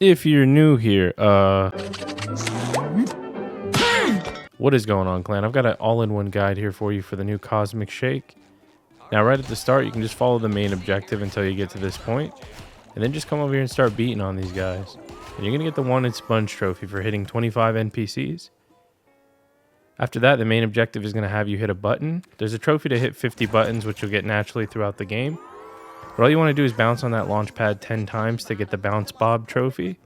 If you're new here, what is going on, clan? I've got an all-in-one guide here for you for the new Cosmic Shake. Now, right at the start, you can just follow the main objective until you get to this point, and then just come over here and start beating on these guys. And you're going to get the wanted sponge trophy for hitting 25 NPCs. After that, the main objective is going to have you hit a button. There's a trophy to hit 50 buttons, which you'll get naturally throughout the game. But all you want to do is bounce on that launch pad 10 times to get the BounceBob trophy.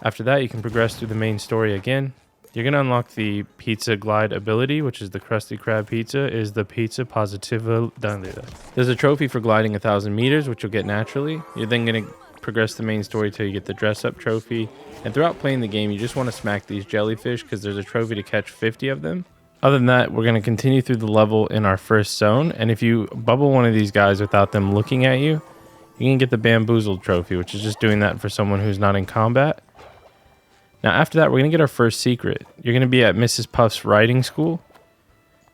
After that, you can progress through the main story again. You're going to unlock the Pizza Glide ability, which is the Krusty Krab pizza, is the Pizza Positiva. There's a trophy for gliding 1,000 meters, which you'll get naturally. You're then going to progress the main story till you get the Dress Up trophy. And throughout playing the game, you just want to smack these jellyfish because there's a trophy to catch 50 of them. Other than that, we're going to continue through the level in our first zone. And if you bubble one of these guys without them looking at you, you can get the Bamboozled Trophy, which is just doing that for someone who's not in combat. Now, after that, we're going to get our first secret. You're going to be at Mrs. Puff's riding school.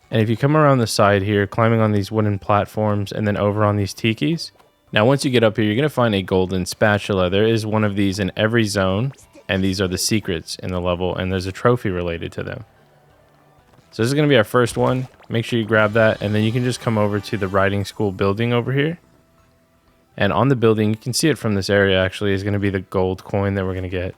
And if you come around the side here, climbing on these wooden platforms and then over on these tikis. Now, once you get up here, you're going to find a golden spatula. There is one of these in every zone. And these are the secrets in the level. And there's a trophy related to them. So this is going to be our first one. Make sure you grab that. And then you can just come over to the riding school building over here. And on the building, you can see it from this area actually, is going to be the gold coin that we're going to get.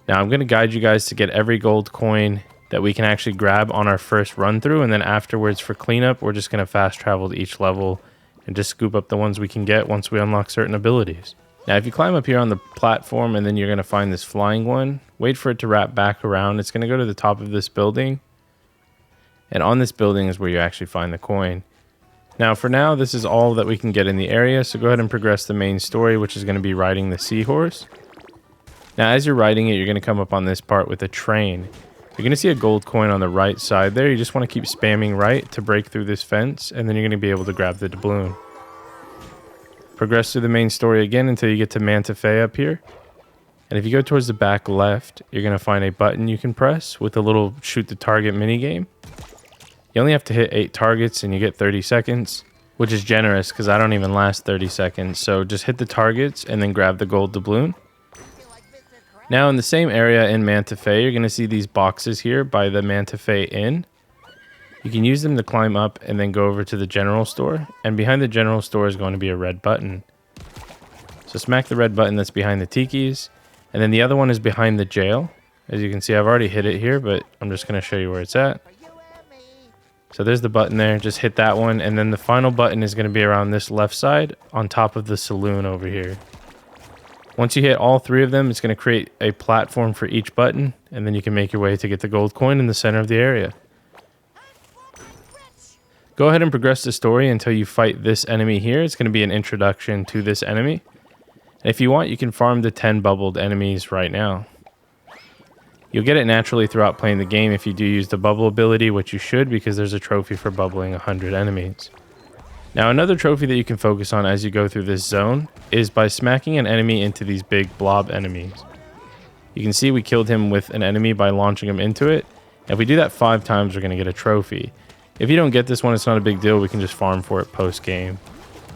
Now I'm going to guide you guys to get every gold coin that we can actually grab on our first run through. And then afterwards for cleanup, we're just going to fast travel to each level and just scoop up the ones we can get once we unlock certain abilities. Now if you climb up here on the platform and then you're going to find this flying one, wait for it to wrap back around. It's going to go to the top of this building. And on this building is where you actually find the coin. Now for now, this is all that we can get in the area. So go ahead and progress the main story, which is going to be riding the seahorse. Now, as you're riding it, you're going to come up on this part with a train. You're going to see a gold coin on the right side there. You just want to keep spamming right to break through this fence, and then you're going to be able to grab the doubloon. Progress through the main story again until you get to Manta Fe up here. And if you go towards the back left, you're going to find a button you can press with a little shoot the target minigame. You only have to hit 8 targets and you get 30 seconds, which is generous because I don't even last 30 seconds. So just hit the targets and then grab the gold doubloon. Now in the same area in Manta Fe, you're going to see these boxes here by the Manta Fe Inn. You can use them to climb up and then go over to the general store. And behind the general store is going to be a red button. So smack the red button that's behind the tikis. And then the other one is behind the jail. As you can see, I've already hit it here, but I'm just going to show you where it's at. So there's the button there. Just hit that one. And then the final button is going to be around this left side on top of the saloon over here. Once you hit all 3 of them, it's going to create a platform for each button, and then you can make your way to get the gold coin in the center of the area. Go ahead and progress the story until you fight this enemy here. It's going to be an introduction to this enemy. And if you want, you can farm the 10 bubbled enemies right now. You'll get it naturally throughout playing the game if you do use the bubble ability, which you should because there's a trophy for bubbling 100 enemies. Now another trophy that you can focus on as you go through this zone is by smacking an enemy into these big blob enemies. You can see we killed him with an enemy by launching him into it. And if we do that 5 times, we're going to get a trophy. If you don't get this one, it's not a big deal. We can just farm for it post-game.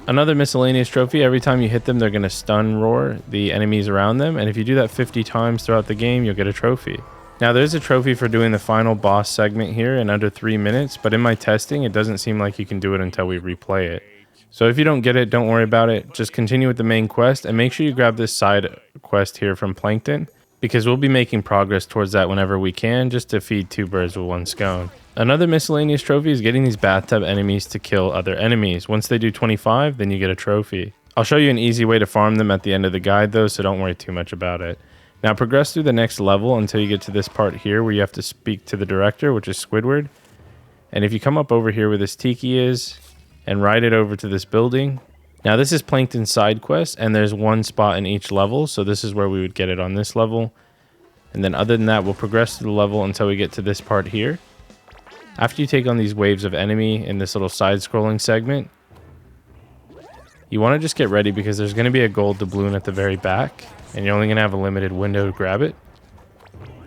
Another miscellaneous trophy, every time you hit them, they're going to stun roar the enemies around them. And if you do that 50 times throughout the game, you'll get a trophy. Now there's a trophy for doing the final boss segment here in under 3 minutes, but in my testing, it doesn't seem like you can do it until we replay it. So if you don't get it, don't worry about it. Just continue with the main quest and make sure you grab this side quest here from Plankton because we'll be making progress towards that whenever we can just to feed 2 birds with 1 scone. Another miscellaneous trophy is getting these bathtub enemies to kill other enemies. Once they do 25, then you get a trophy. I'll show you an easy way to farm them at the end of the guide though, so don't worry too much about it. Now progress through the next level until you get to this part here where you have to speak to the director, which is Squidward. And if you come up over here where this tiki is and ride it over to this building. Now this is Plankton's side quest and there's 1 spot in each level. So this is where we would get it on this level. And then other than that, we'll progress through the level until we get to this part here. After you take on these waves of enemy in this little side scrolling segment, you want to just get ready because there's going to be a gold doubloon at the very back. And you're only going to have a limited window to grab it.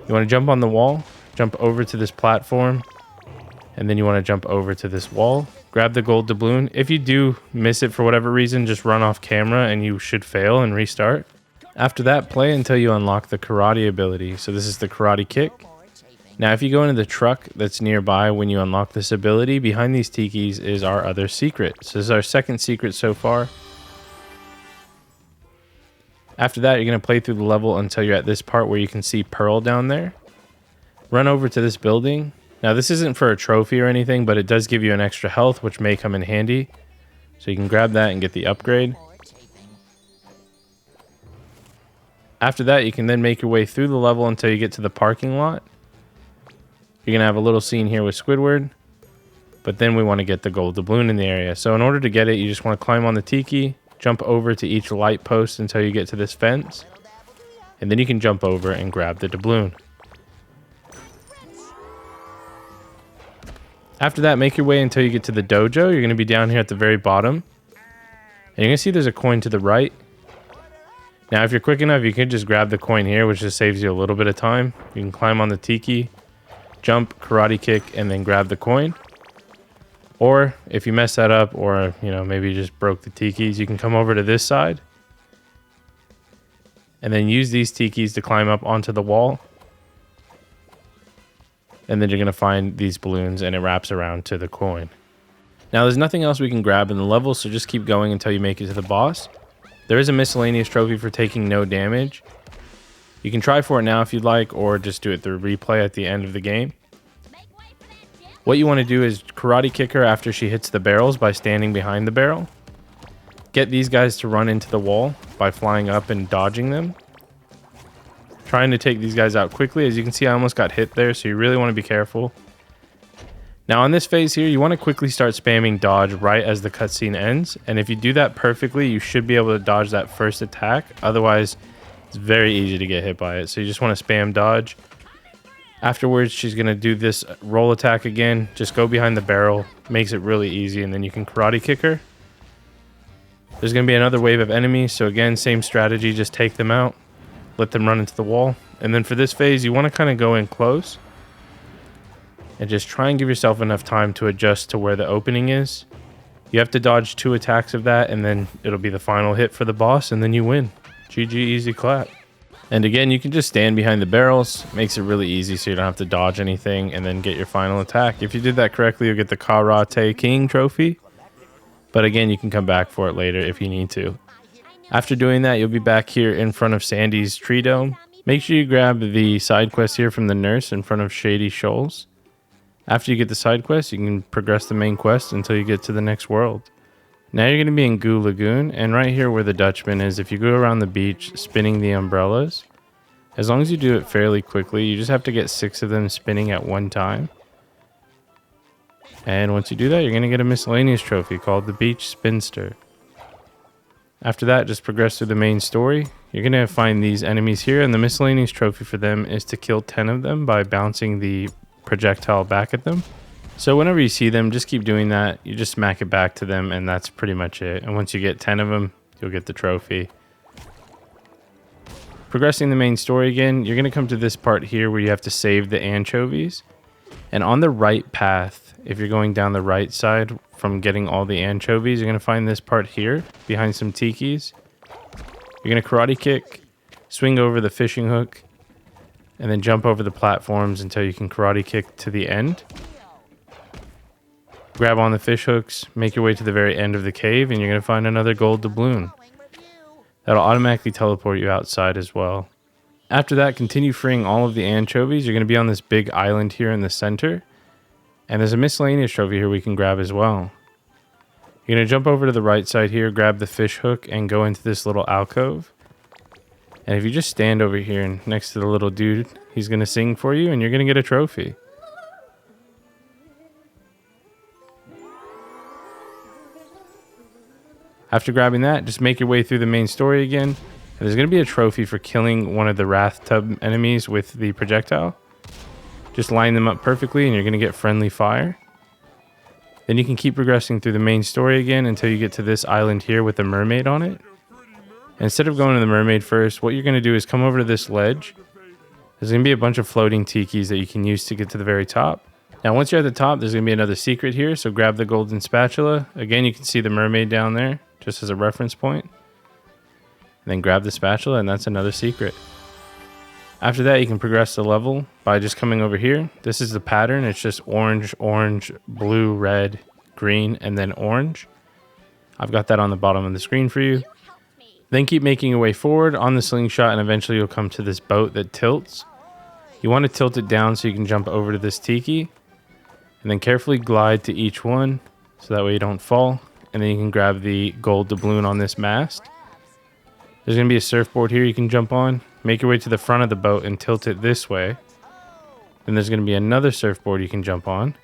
You want to jump on the wall, jump over to this platform, and then you want to jump over to this wall. Grab the gold doubloon. If you do miss it for whatever reason, just run off camera and you should fail and restart. After that, play until you unlock the karate ability. So this is the karate kick. Now if you go into the truck that's nearby when you unlock this ability, behind these tikis is our other secret. So this is our second secret so far. After that, you're going to play through the level until you're at this part where you can see Pearl down there. Run over to this building. Now this isn't for a trophy or anything, but it does give you an extra health, which may come in handy. So you can grab that and get the upgrade. After that, you can then make your way through the level until you get to the parking lot. You're going to have a little scene here with Squidward. But then we want to get the gold doubloon in the area. So in order to get it, you just want to climb on the tiki, jump over to each light post until you get to this fence. And then you can jump over and grab the doubloon. After that, make your way until you get to the dojo. You're going to be down here at the very bottom. And you're going to see there's a coin to the right. Now, if you're quick enough, you can just grab the coin here, which just saves you a little bit of time. You can climb on the tiki, jump, karate kick, and then grab the coin. Or if you mess that up, or maybe you just broke the tikis, you can come over to this side. And then use these tikis to climb up onto the wall. And then you're going to find these balloons and it wraps around to the coin. Now there's nothing else we can grab in the level, so just keep going until you make it to the boss. There is a miscellaneous trophy for taking no damage. You can try for it now if you'd like, or just do it through replay at the end of the game. What you want to do is karate kick her after she hits the barrels by standing behind the barrel. Get these guys to run into the wall by flying up and dodging them. Trying to take these guys out quickly. As you can see, I almost got hit there, so you really want to be careful. Now on this phase here, you want to quickly start spamming dodge right as the cutscene ends. And if you do that perfectly, you should be able to dodge that first attack. Otherwise, it's very easy to get hit by it. So you just want to spam dodge. Afterwards, she's going to do this roll attack again. Just go behind the barrel. Makes it really easy, and then you can karate kick her. There's going to be another wave of enemies. So again, same strategy. Just take them out. Let them run into the wall. And then for this phase, you want to kind of go in close. And just try and give yourself enough time to adjust to where the opening is. You have to dodge 2 attacks of that, and then it'll be the final hit for the boss, and then you win. GG, easy clap. And again, you can just stand behind the barrels. Makes it really easy so you don't have to dodge anything, and then get your final attack. If you did that correctly, you'll get the KAH-RAH-TAY King trophy. But again, you can come back for it later if you need to. After doing that, you'll be back here in front of Sandy's tree dome. Make sure you grab the side quest here from the nurse in front of Shady Shoals. After you get the side quest, you can progress the main quest until you get to the next world. Now you're going to be in Goo Lagoon, and right here where the Dutchman is, if you go around the beach spinning the umbrellas, as long as you do it fairly quickly, you just have to get 6 of them spinning at one time. And once you do that, you're going to get a miscellaneous trophy called the Beach Spinster. After that, just progress through the main story. You're going to find these enemies here, and the miscellaneous trophy for them is to kill 10 of them by bouncing the projectile back at them. So whenever you see them, just keep doing that. You just smack it back to them, and that's pretty much it. And once you get 10 of them, you'll get the trophy. Progressing the main story again, you're going to come to this part here where you have to save the anchovies. And on the right path, if you're going down the right side from getting all the anchovies, you're going to find this part here behind some tikis. You're going to karate kick, swing over the fishing hook, and then jump over the platforms until you can karate kick to the end. Grab on the fish hooks, make your way to the very end of the cave, and you're going to find another gold doubloon. That'll automatically teleport you outside as well. After that, continue freeing all of the anchovies. You're going to be on this big island here in the center. And there's a miscellaneous trophy here we can grab as well. You're going to jump over to the right side here, grab the fish hook, and go into this little alcove. And if you just stand over here next to the little dude, he's going to sing for you, and you're going to get a trophy. After grabbing that, just make your way through the main story again. And there's going to be a trophy for killing one of the Wrath Tub enemies with the projectile. Just line them up perfectly, and you're going to get friendly fire. Then you can keep progressing through the main story again until you get to this island here with the mermaid on it. Instead of going to the mermaid first, what you're going to do is come over to this ledge. There's going to be a bunch of floating tikis that you can use to get to the very top. Now, once you're at the top, there's going to be another secret here, so grab the golden spatula. Again, you can see the mermaid down there, just as a reference point. And then grab the spatula, and that's another secret. After that, you can progress the level by just coming over here. This is the pattern. It's just orange, orange, blue, red, green, and then orange. I've got that on the bottom of the screen for you. Then keep making your way forward on the slingshot, and eventually you'll come to this boat that tilts. You want to tilt it down so you can jump over to this tiki, and then carefully glide to each one so that way you don't fall. And then you can grab the gold doubloon on this mast. There's going to be a surfboard here you can jump on. Make your way to the front of the boat and tilt it this way. Then there's going to be another surfboard you can jump on.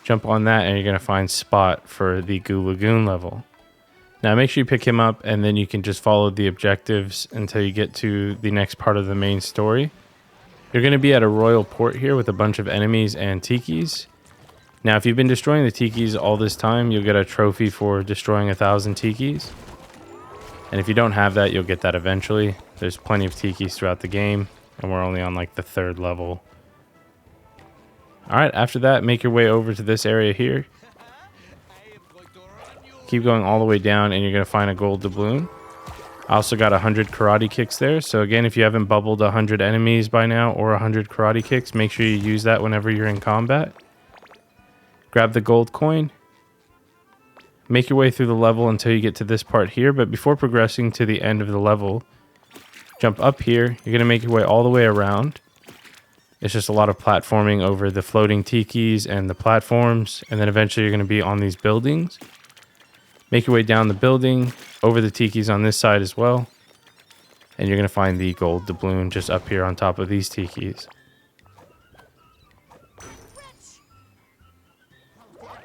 Jump on that and you're going to find Spot for the Goo Lagoon level. Now make sure you pick him up, and then you can just follow the objectives until you get to the next part of the main story. You're going to be at a royal port here with a bunch of enemies and tikis. Now if you've been destroying the tikis all this time, you'll get a trophy for destroying 1,000 tikis. And if you don't have that, you'll get that eventually. There's plenty of tikis throughout the game, and we're only on like the 3rd level. Alright, after that, make your way over to this area here. Keep going all the way down, and you're going to find a gold doubloon. I also got 100 karate kicks there. So again, if you haven't bubbled 100 enemies by now or 100 karate kicks, make sure you use that whenever you're in combat. Grab the gold coin. Make your way through the level until you get to this part here, but before progressing to the end of the level, jump up here. You're going to make your way all the way around. It's just a lot of platforming over the floating tikis and the platforms, and then eventually you're going to be on these buildings. Make your way down the building, over the tikis on this side as well, and you're going to find the gold doubloon just up here on top of these tikis.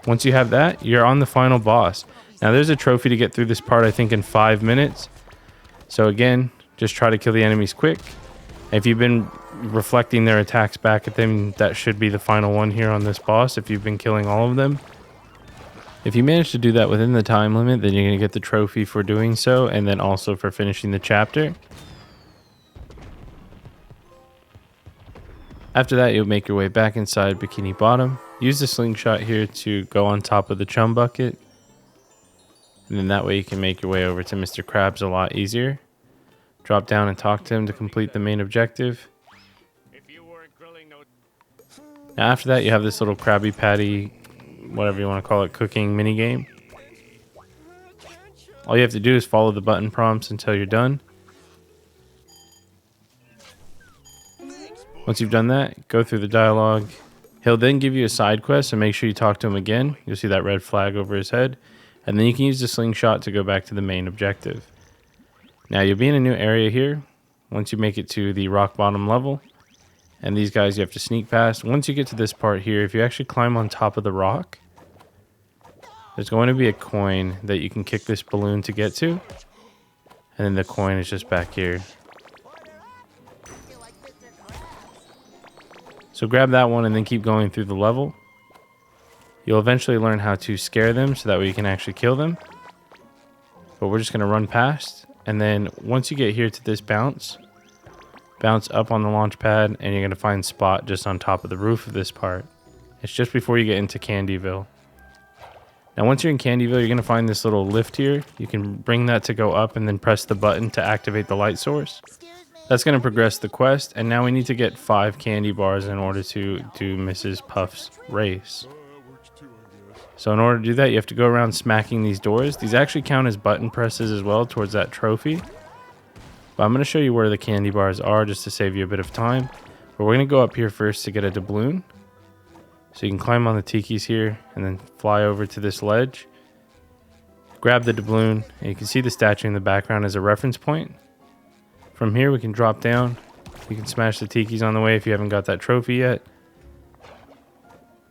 Once you have that, you're on the final boss. Now there's a trophy to get through this part, I think in 5 minutes. So again, just try to kill the enemies quick. If you've been reflecting their attacks back at them, that should be the final one here on this boss if you've been killing all of them. If you manage to do that within the time limit, then you're going to get the trophy for doing so, and then also for finishing the chapter. After that, you'll make your way back inside Bikini Bottom. Use the slingshot here to go on top of the chum bucket. And then that way you can make your way over to Mr. Krabs a lot easier. Drop down and talk to him to complete the main objective. Now after that, you have this little Krabby Patty, whatever you want to call it, cooking minigame. All you have to do is follow the button prompts until you're done. Once you've done that, go through the dialogue. He'll then give you a side quest, so make sure you talk to him again. You'll see that red flag over his head. And then you can use the slingshot to go back to the main objective. Now you'll be in a new area here once you make it to the rock bottom level. And these guys you have to sneak past. Once you get to this part here, if you actually climb on top of the rock, there's going to be a coin that you can kick this balloon to get to. And then the coin is just back here. So grab that one and then keep going through the level. You'll eventually learn how to scare them so that way you can actually kill them. But we're just going to run past. And then once you get here to this bounce up on the launch pad, and you're going to find Spot just on top of the roof of this part. It's just before you get into Kandyville. Now once you're in Kandyville, you're going to find this little lift here. You can bring that to go up and then press the button to activate the light source. That's going to progress the quest, and now we need to get 5 candy bars in order to do Mrs. Puff's race. So in order to do that, you have to go around smacking these doors. These actually count as button presses as well towards that trophy. But I'm going to show you where the candy bars are just to save you a bit of time. But we're going to go up here first to get a doubloon. So you can climb on the tikis here and then fly over to this ledge. Grab the doubloon, and you can see the statue in the background as a reference point. From here we can drop down. You can smash the tikis on the way if you haven't got that trophy yet.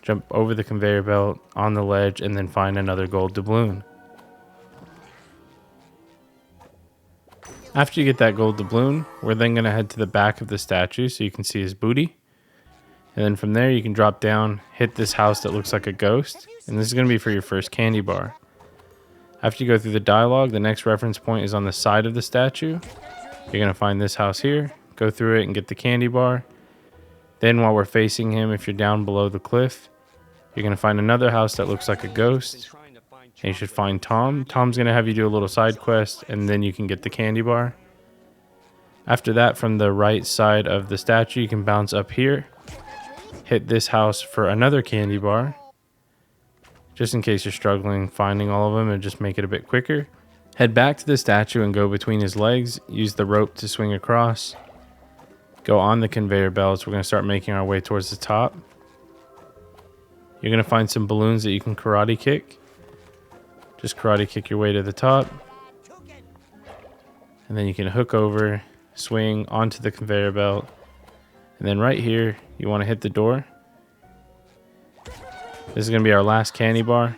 Jump over the conveyor belt on the ledge and then find another gold doubloon. After you get that gold doubloon, we're then going to head to the back of the statue so you can see his booty. And then from there you can drop down, hit this house that looks like a ghost, and this is going to be for your first candy bar. After you go through the dialogue, the next reference point is on the side of the statue. You're going to find this house here, go through it and get the candy bar. Then while we're facing him, if you're down below the cliff, you're going to find another house that looks like a ghost. And you should find Tom. Tom's going to have you do a little side quest, and then you can get the candy bar. After that, from the right side of the statue, you can bounce up here. Hit this house for another candy bar. Just in case you're struggling finding all of them, and just make it a bit quicker. Head back to the statue and go between his legs. Use the rope to swing across. Go on the conveyor belts. We're going to start making our way towards the top. You're going to find some balloons that you can karate kick. Just karate kick your way to the top. And then you can hook over, swing onto the conveyor belt. And then right here, you want to hit the door. This is going to be our last candy bar.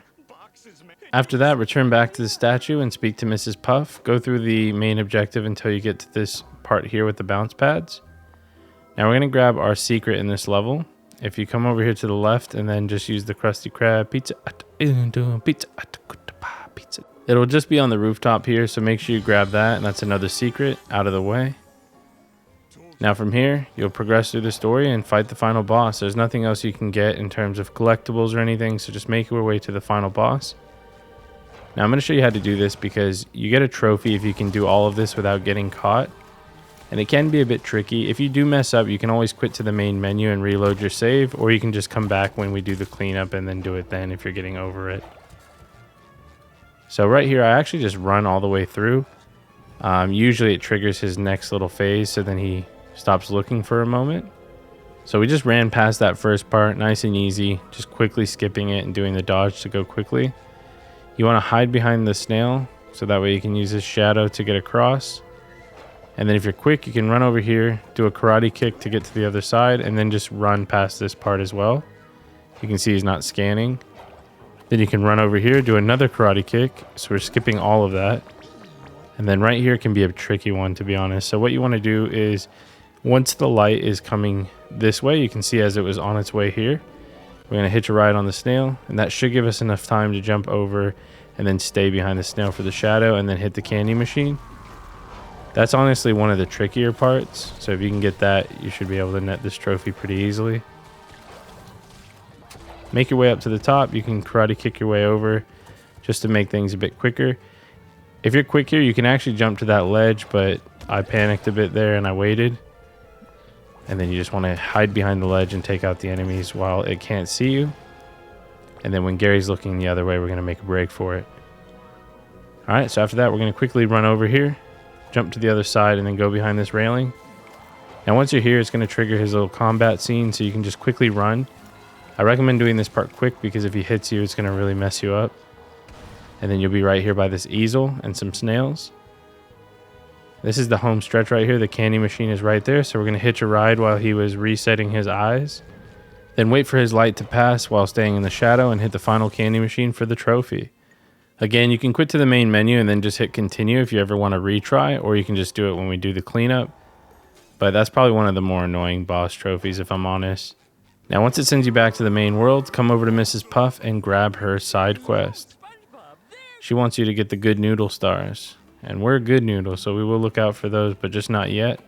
After that, return back to the statue and speak to Mrs. Puff. Go through the main objective until you get to this part here with the bounce pads. Now we're going to grab our secret in this level. If you come over here to the left and then just use the Krusty Krab pizza, it'll just be on the rooftop here, so make sure you grab that, and that's another secret out of the way. Now from here, you'll progress through the story and fight the final boss. There's nothing else you can get in terms of collectibles or anything, so just make your way to the final boss. Now I'm going to show you how to do this because you get a trophy if you can do all of this without getting caught. And it can be a bit tricky. If you do mess up, you can always quit to the main menu and reload your save, or you can just come back when we do the cleanup and then do it then if you're getting over it. So right here, I actually just run all the way through. Usually it triggers his next little phase, so then he stops looking for a moment. So we just ran past that first part, nice and easy, just quickly skipping it and doing the dodge to go quickly. You want to hide behind the snail, so that way you can use his shadow to get across. And then if you're quick, you can run over here, do a karate kick to get to the other side, and then just run past this part as well. You can see he's not scanning. Then you can run over here, do another karate kick. So we're skipping all of that. And then right here can be a tricky one, to be honest. So what you want to do is, once the light is coming this way, you can see as it was on its way here, we're going to hitch a ride on the snail, and that should give us enough time to jump over and then stay behind the snail for the shadow and then hit the candy machine. That's honestly one of the trickier parts, so if you can get that, you should be able to net this trophy pretty easily. Make your way up to the top. You can karate kick your way over just to make things a bit quicker. If you're quick here, you can actually jump to that ledge, but I panicked a bit there and I waited. And then you just want to hide behind the ledge and take out the enemies while it can't see you. And then when Gary's looking the other way, we're going to make a break for it. Alright, so after that, we're going to quickly run over here, jump to the other side, and then go behind this railing. Now once you're here, it's going to trigger his little combat scene, so you can just quickly run. I recommend doing this part quick because if he hits you, it's going to really mess you up. And then you'll be right here by this easel and some snails. This is the home stretch right here. The candy machine is right there, so we're going to hitch a ride while he was resetting his eyes. Then wait for his light to pass while staying in the shadow and hit the final candy machine for the trophy. Again, you can quit to the main menu and then just hit continue if you ever want to retry, or you can just do it when we do the cleanup. But that's probably one of the more annoying boss trophies, if I'm honest. Now once it sends you back to the main world, come over to Mrs. Puff and grab her side quest. She wants you to get the good noodle stars. And we're good noodle, so we will look out for those, but just not yet.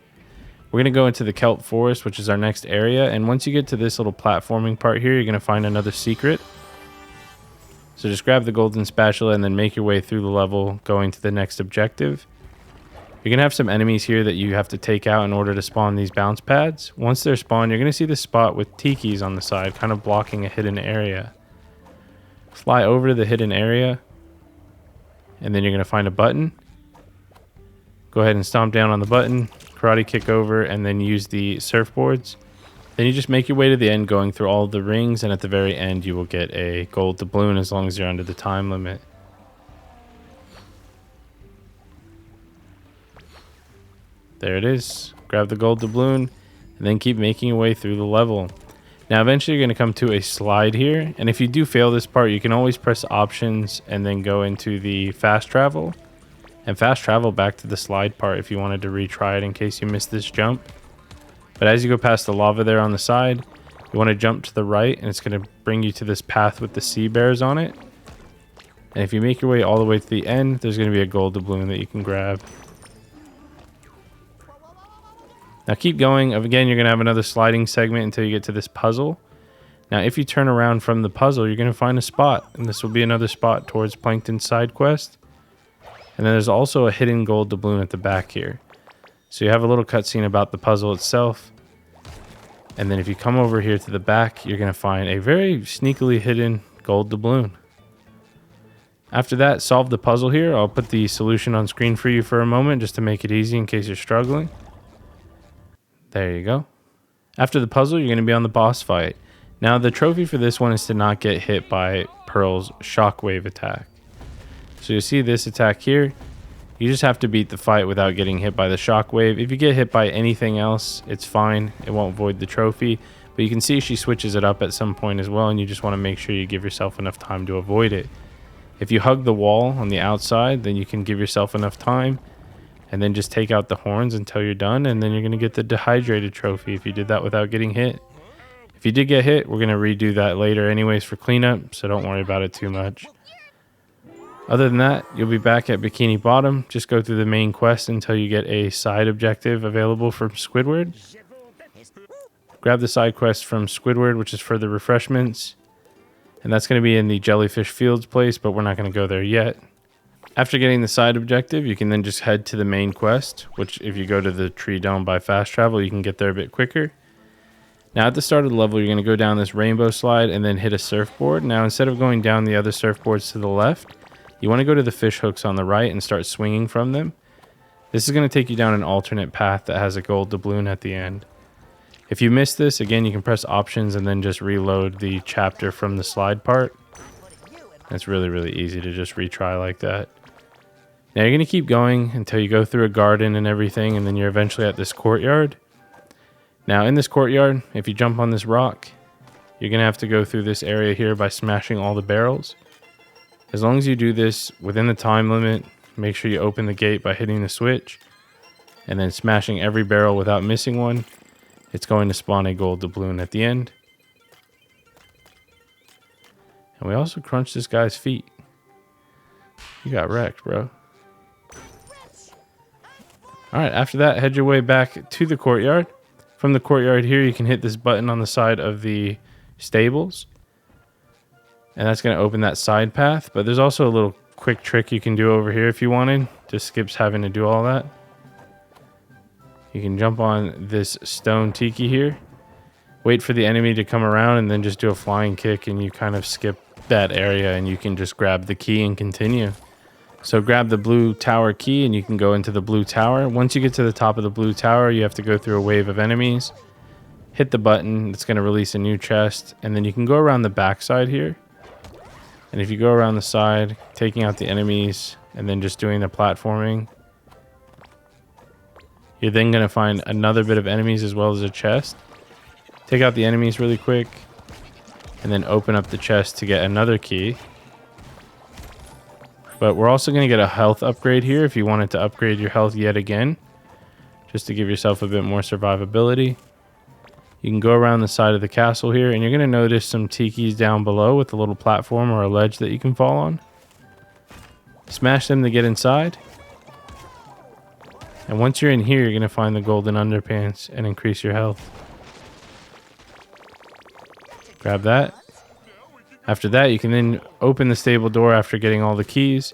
We're going to go into the kelp forest, which is our next area. And once you get to this little platforming part here, you're going to find another secret. So just grab the golden spatula and then make your way through the level, going to the next objective. You're going to have some enemies here that you have to take out in order to spawn these bounce pads. Once they're spawned, you're going to see this spot with tikis on the side, kind of blocking a hidden area. Fly over to the hidden area, and then you're going to find a button. Go ahead and stomp down on the button, karate kick over, and then use the surfboards. Then you just make your way to the end, going through all of the rings, and at the very end you will get a gold doubloon as long as you're under the time limit. There it is. Grab the gold doubloon, and then keep making your way through the level. Now eventually you're going to come to a slide here, and if you do fail this part, you can always press options and then go into the fast travel. And fast travel back to the slide part if you wanted to retry it in case you missed this jump. But as you go past the lava there on the side, you want to jump to the right, and it's going to bring you to this path with the sea bears on it. And if you make your way all the way to the end, there's going to be a gold doubloon that you can grab. Now keep going. Again, you're going to have another sliding segment until you get to this puzzle. Now, if you turn around from the puzzle, you're going to find a spot, and this will be another spot towards Plankton's side quest. And then there's also a hidden gold doubloon at the back here. So you have a little cutscene about the puzzle itself. And then if you come over here to the back, you're going to find a very sneakily hidden gold doubloon. After that, solve the puzzle here. I'll put the solution on screen for you for a moment just to make it easy in case you're struggling. There you go. After the puzzle, you're going to be on the boss fight. Now, the trophy for this one is to not get hit by Pearl's shockwave attack. So you see this attack here. You just have to beat the fight without getting hit by the shockwave. If you get hit by anything else, it's fine. It won't void the trophy. But you can see she switches it up at some point as well, and you just want to make sure you give yourself enough time to avoid it. If you hug the wall on the outside, then you can give yourself enough time, and then just take out the horns until you're done, and then you're going to get the Dehydrated trophy if you did that without getting hit. If you did get hit, we're going to redo that later anyways for cleanup, so don't worry about it too much. Other than that, you'll be back at Bikini Bottom. Just go through the main quest until you get a side objective available from Squidward. Grab the side quest from Squidward, which is for the refreshments. And that's going to be in the Jellyfish Fields place, but we're not going to go there yet. After getting the side objective, you can then just head to the main quest, which if you go to the tree dome by fast travel, you can get there a bit quicker. Now at the start of the level, you're going to go down this rainbow slide and then hit a surfboard. Now instead of going down the other surfboards to the left, you want to go to the fish hooks on the right and start swinging from them. This is going to take you down an alternate path that has a gold doubloon at the end. If you miss this, again, you can press options and then just reload the chapter from the slide part. It's really, really easy to just retry like that. Now you're going to keep going until you go through a garden and everything, and then you're eventually at this courtyard. Now in this courtyard, if you jump on this rock, you're going to have to go through this area here by smashing all the barrels. As long as you do this within the time limit, make sure you open the gate by hitting the switch and then smashing every barrel without missing one. It's going to spawn a gold doubloon at the end. And we also crunched this guy's feet. You got wrecked, bro. Alright, after that, head your way back to the courtyard. From the courtyard here, you can hit this button on the side of the stables. And that's going to open that side path. But there's also a little quick trick you can do over here if you wanted. Just skips having to do all that. You can jump on this stone tiki here. Wait for the enemy to come around and then just do a flying kick. And you kind of skip that area and you can just grab the key and continue. So grab the blue tower key and you can go into the blue tower. Once you get to the top of the blue tower, you have to go through a wave of enemies. Hit the button. It's going to release a new chest. And then you can go around the backside here. And if you go around the side, taking out the enemies and then just doing the platforming, you're then going to find another bit of enemies as well as a chest. Take out the enemies really quick and then open up the chest to get another key. But we're also going to get a health upgrade here if you wanted to upgrade your health yet again, just to give yourself a bit more survivability. You can go around the side of the castle here, and you're going to notice some tikis down below with a little platform or a ledge that you can fall on. Smash them to get inside. And once you're in here, you're going to find the golden underpants and increase your health. Grab that. After that, you can then open the stable door after getting all the keys.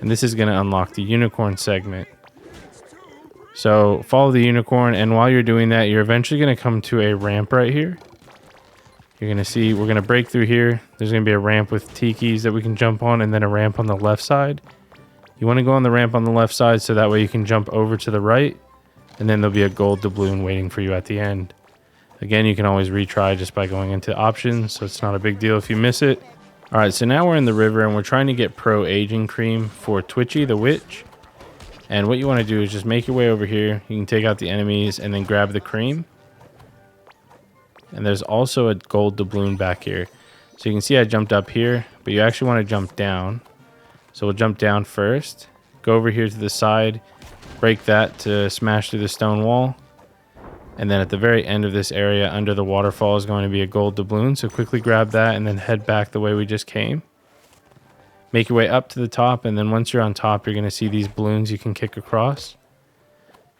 And this is going to unlock the unicorn segment. So follow the unicorn, and while you're doing that, you're eventually going to come to a ramp right here. You're going to see, we're going to break through here. There's going to be a ramp with tikis that we can jump on, and then a ramp on the left side. You want to go on the ramp on the left side so that way you can jump over to the right, and then there'll be a gold doubloon waiting for you at the end. Again, you can always retry just by going into options, so it's not a big deal if you miss it. All right, so now we're in the river, and we're trying to get pro aging cream for Twitchy, the witch. And what you want to do is just make your way over here. You can take out the enemies and then grab the cream. And there's also a gold doubloon back here. So you can see I jumped up here, but you actually want to jump down. So we'll jump down first. Go over here to the side. Break that to smash through the stone wall. And then at the very end of this area under the waterfall is going to be a gold doubloon. So quickly grab that and then head back the way we just came. Make your way up to the top, and then once you're on top, you're going to see these balloons you can kick across.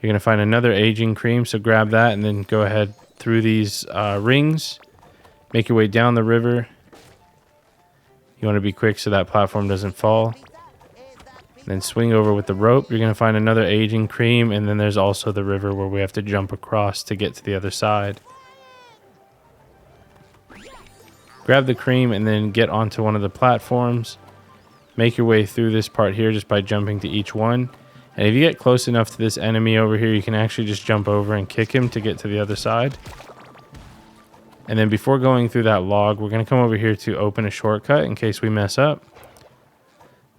You're going to find another aging cream, so grab that and then go ahead through these rings. Make your way down the river. You want to be quick so that platform doesn't fall. Then swing over with the rope. You're going to find another aging cream, and then there's also the river where we have to jump across to get to the other side. Grab the cream and then get onto one of the platforms. Make your way through this part here just by jumping to each one. And if you get close enough to this enemy over here, you can actually just jump over and kick him to get to the other side. And then before going through that log, we're going to come over here to open a shortcut in case we mess up.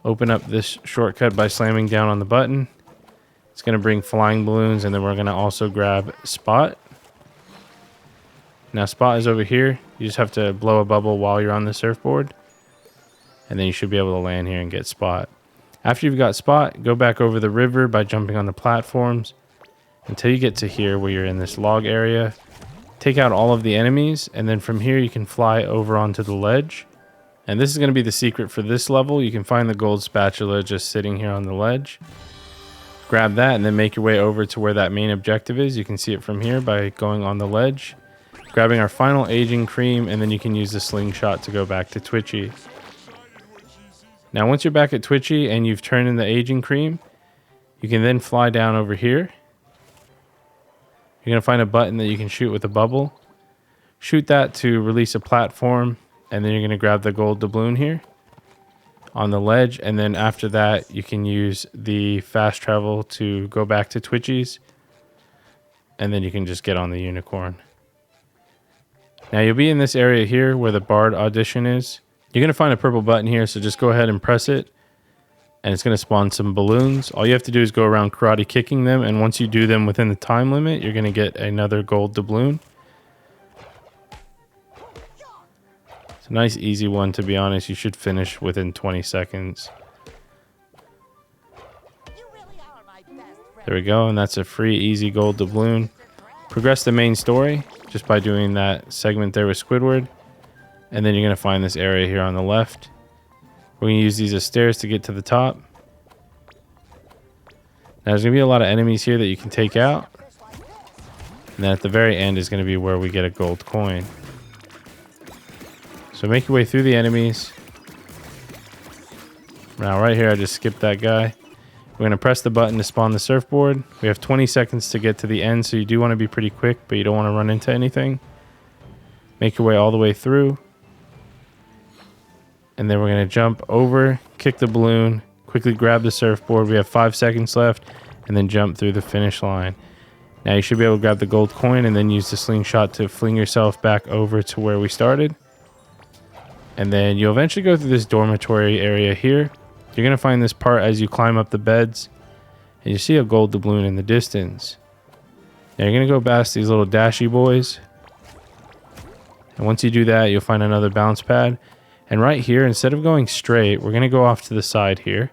Open up this shortcut by slamming down on the button. It's going to bring flying balloons, and then we're going to also grab Spot. Now Spot is over here. You just have to blow a bubble while you're on the surfboard. And then you should be able to land here and get Spot. After you've got Spot, go back over the river by jumping on the platforms until you get to here where you're in this log area. Take out all of the enemies, and then from here you can fly over onto the ledge. And this is going to be the secret for this level. You can find the gold spatula just sitting here on the ledge. Grab that and then make your way over to where that main objective is. You can see it from here by going on the ledge. Grabbing our final aging cream, and then you can use the slingshot to go back to Twitchy. Now once you're back at Twitchy and you've turned in the aging cream, you can then fly down over here. You're going to find a button that you can shoot with a bubble. Shoot that to release a platform, and then you're going to grab the gold doubloon here on the ledge, and then after that you can use the fast travel to go back to Twitchy's, and then you can just get on the unicorn. Now you'll be in this area here where the Bard audition is. You're going to find a purple button here, so just go ahead and press it, and it's going to spawn some balloons. All you have to do is go around karate kicking them, and once you do them within the time limit, you're going to get another gold doubloon. It's a nice easy one, to be honest. You should finish within 20 seconds. There we go, and that's a free easy gold doubloon. Progress the main story just by doing that segment there with Squidward, and then you're going to find this area here on the left. We're going to use these as stairs to get to the top. Now there's going to be a lot of enemies here that you can take out, and then at the very end is going to be where we get a gold coin. So make your way through the enemies. Now right here I just skipped that guy. We're going to press the button to spawn the surfboard. We have 20 seconds to get to the end, so you do want to be pretty quick, but you don't want to run into anything. Make your way all the way through. And then we're going to jump over, kick the balloon, quickly grab the surfboard. We have 5 seconds left, and then jump through the finish line. Now you should be able to grab the gold coin and then use the slingshot to fling yourself back over to where we started. And then you'll eventually go through this dormitory area here. You're going to find this part as you climb up the beds, and you see a gold doubloon in the distance. Now you're going to go past these little dashy boys. And once you do that, you'll find another bounce pad. And right here, instead of going straight, we're going to go off to the side here.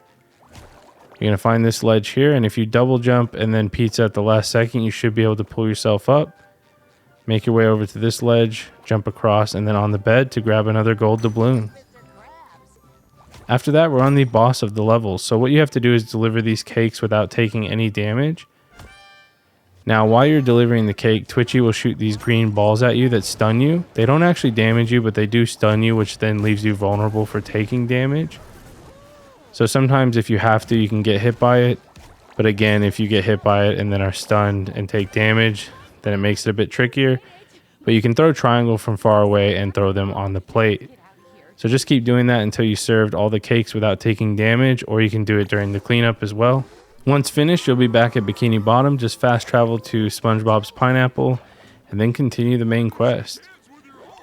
You're going to find this ledge here, and if you double jump and then pizza at the last second, you should be able to pull yourself up. Make your way over to this ledge, jump across, and then on the bed to grab another gold doubloon. After that, we're on the boss of the level. So what you have to do is deliver these cakes without taking any damage. Now, while you're delivering the cake, Twitchy will shoot these green balls at you that stun you. They don't actually damage you, but they do stun you, which then leaves you vulnerable for taking damage. So sometimes if you have to, you can get hit by it. But again, if you get hit by it and then are stunned and take damage, then it makes it a bit trickier. But you can throw triangle from far away and throw them on the plate. So just keep doing that until you served all the cakes without taking damage, or you can do it during the cleanup as well. Once finished, you'll be back at Bikini Bottom. Just fast travel to Spongebob's Pineapple and then continue the main quest.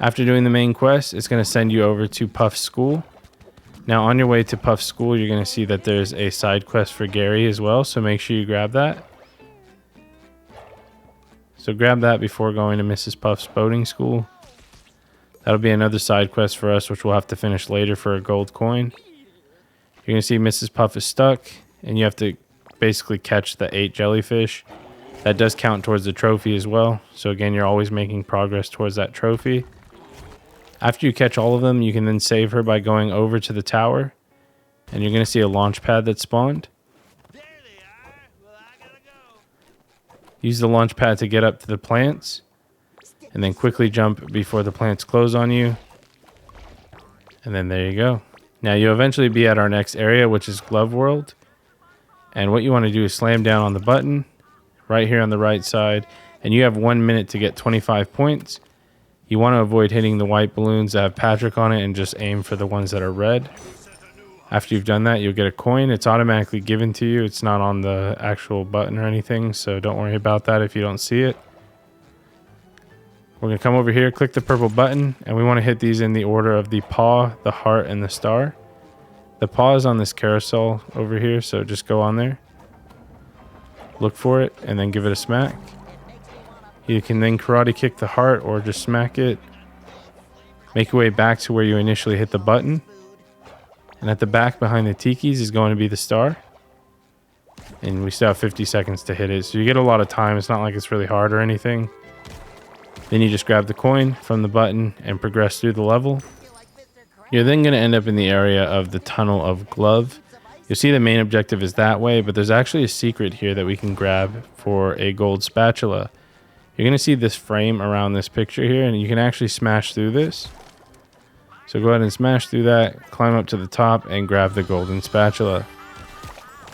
After doing the main quest, it's going to send you over to Puff's school. Now on your way to Puff's school, you're going to see that there's a side quest for Gary as well, so make sure you grab that. So grab that before going to Mrs. Puff's boating school. That'll be another side quest for us, which we'll have to finish later for a gold coin. You're going to see Mrs. Puff is stuck, and you have to basically catch the 8 jellyfish. That does count towards the trophy as well. So again, you're always making progress towards that trophy. After you catch all of them, you can then save her by going over to the tower. And you're going to see a launch pad that spawned. There they are. Well, I gotta go. Use the launch pad to get up to the plants. And then quickly jump before the plants close on you. And then there you go. Now you'll eventually be at our next area, which is Glove World. And what you want to do is slam down on the button right here on the right side. And you have 1 minute to get 25 points. You want to avoid hitting the white balloons that have Patrick on it and just aim for the ones that are red. After you've done that, you'll get a coin. It's automatically given to you. It's not on the actual button or anything, so don't worry about that if you don't see it. We're going to come over here, click the purple button, and we want to hit these in the order of the paw, the heart, and the star. The paw is on this carousel over here, so just go on there. Look for it, and then give it a smack. You can then karate kick the heart or just smack it. Make your way back to where you initially hit the button. And at the back behind the tikis is going to be the star. And we still have 50 seconds to hit it, so you get a lot of time. It's not like it's really hard or anything. Then you just grab the coin from the button and progress through the level. You're then going to end up in the area of the Tunnel of Glove. You'll see the main objective is that way, but there's actually a secret here that we can grab for a gold spatula. You're going to see this frame around this picture here, and you can actually smash through this. So go ahead and smash through that, climb up to the top, and grab the golden spatula.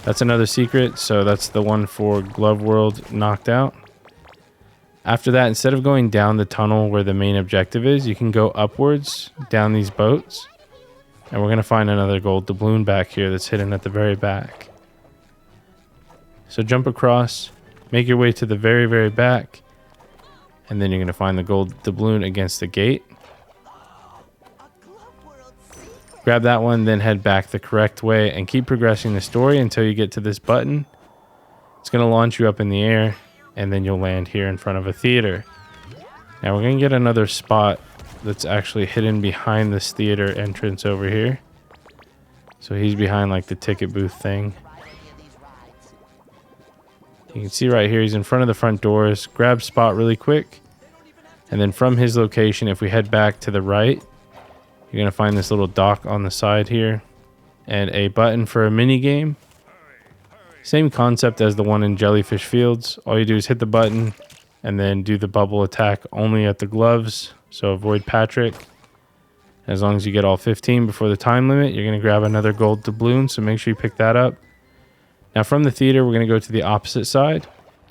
That's another secret, so that's the one for Glove World knocked out. After that, instead of going down the tunnel where the main objective is, you can go upwards down these boats. And we're going to find another gold doubloon back here that's hidden at the very back. So jump across, make your way to the very, very back. And then you're going to find the gold doubloon against the gate. Grab that one, then head back the correct way and keep progressing the story until you get to this button. It's going to launch you up in the air, and then you'll land here in front of a theater. Now we're going to get another spot that's actually hidden behind this theater entrance over here. So he's behind like the ticket booth thing. You can see right here, he's in front of the front doors. Grab spot really quick. And then from his location, if we head back to the right, you're going to find this little dock on the side here. And a button for a mini game. Same concept as the one in Jellyfish Fields. All you do is hit the button and then do the bubble attack only at the gloves. So avoid Patrick. As long as you get all 15 before the time limit, you're going to grab another gold doubloon. So make sure you pick that up. Now from the theater, we're going to go to the opposite side.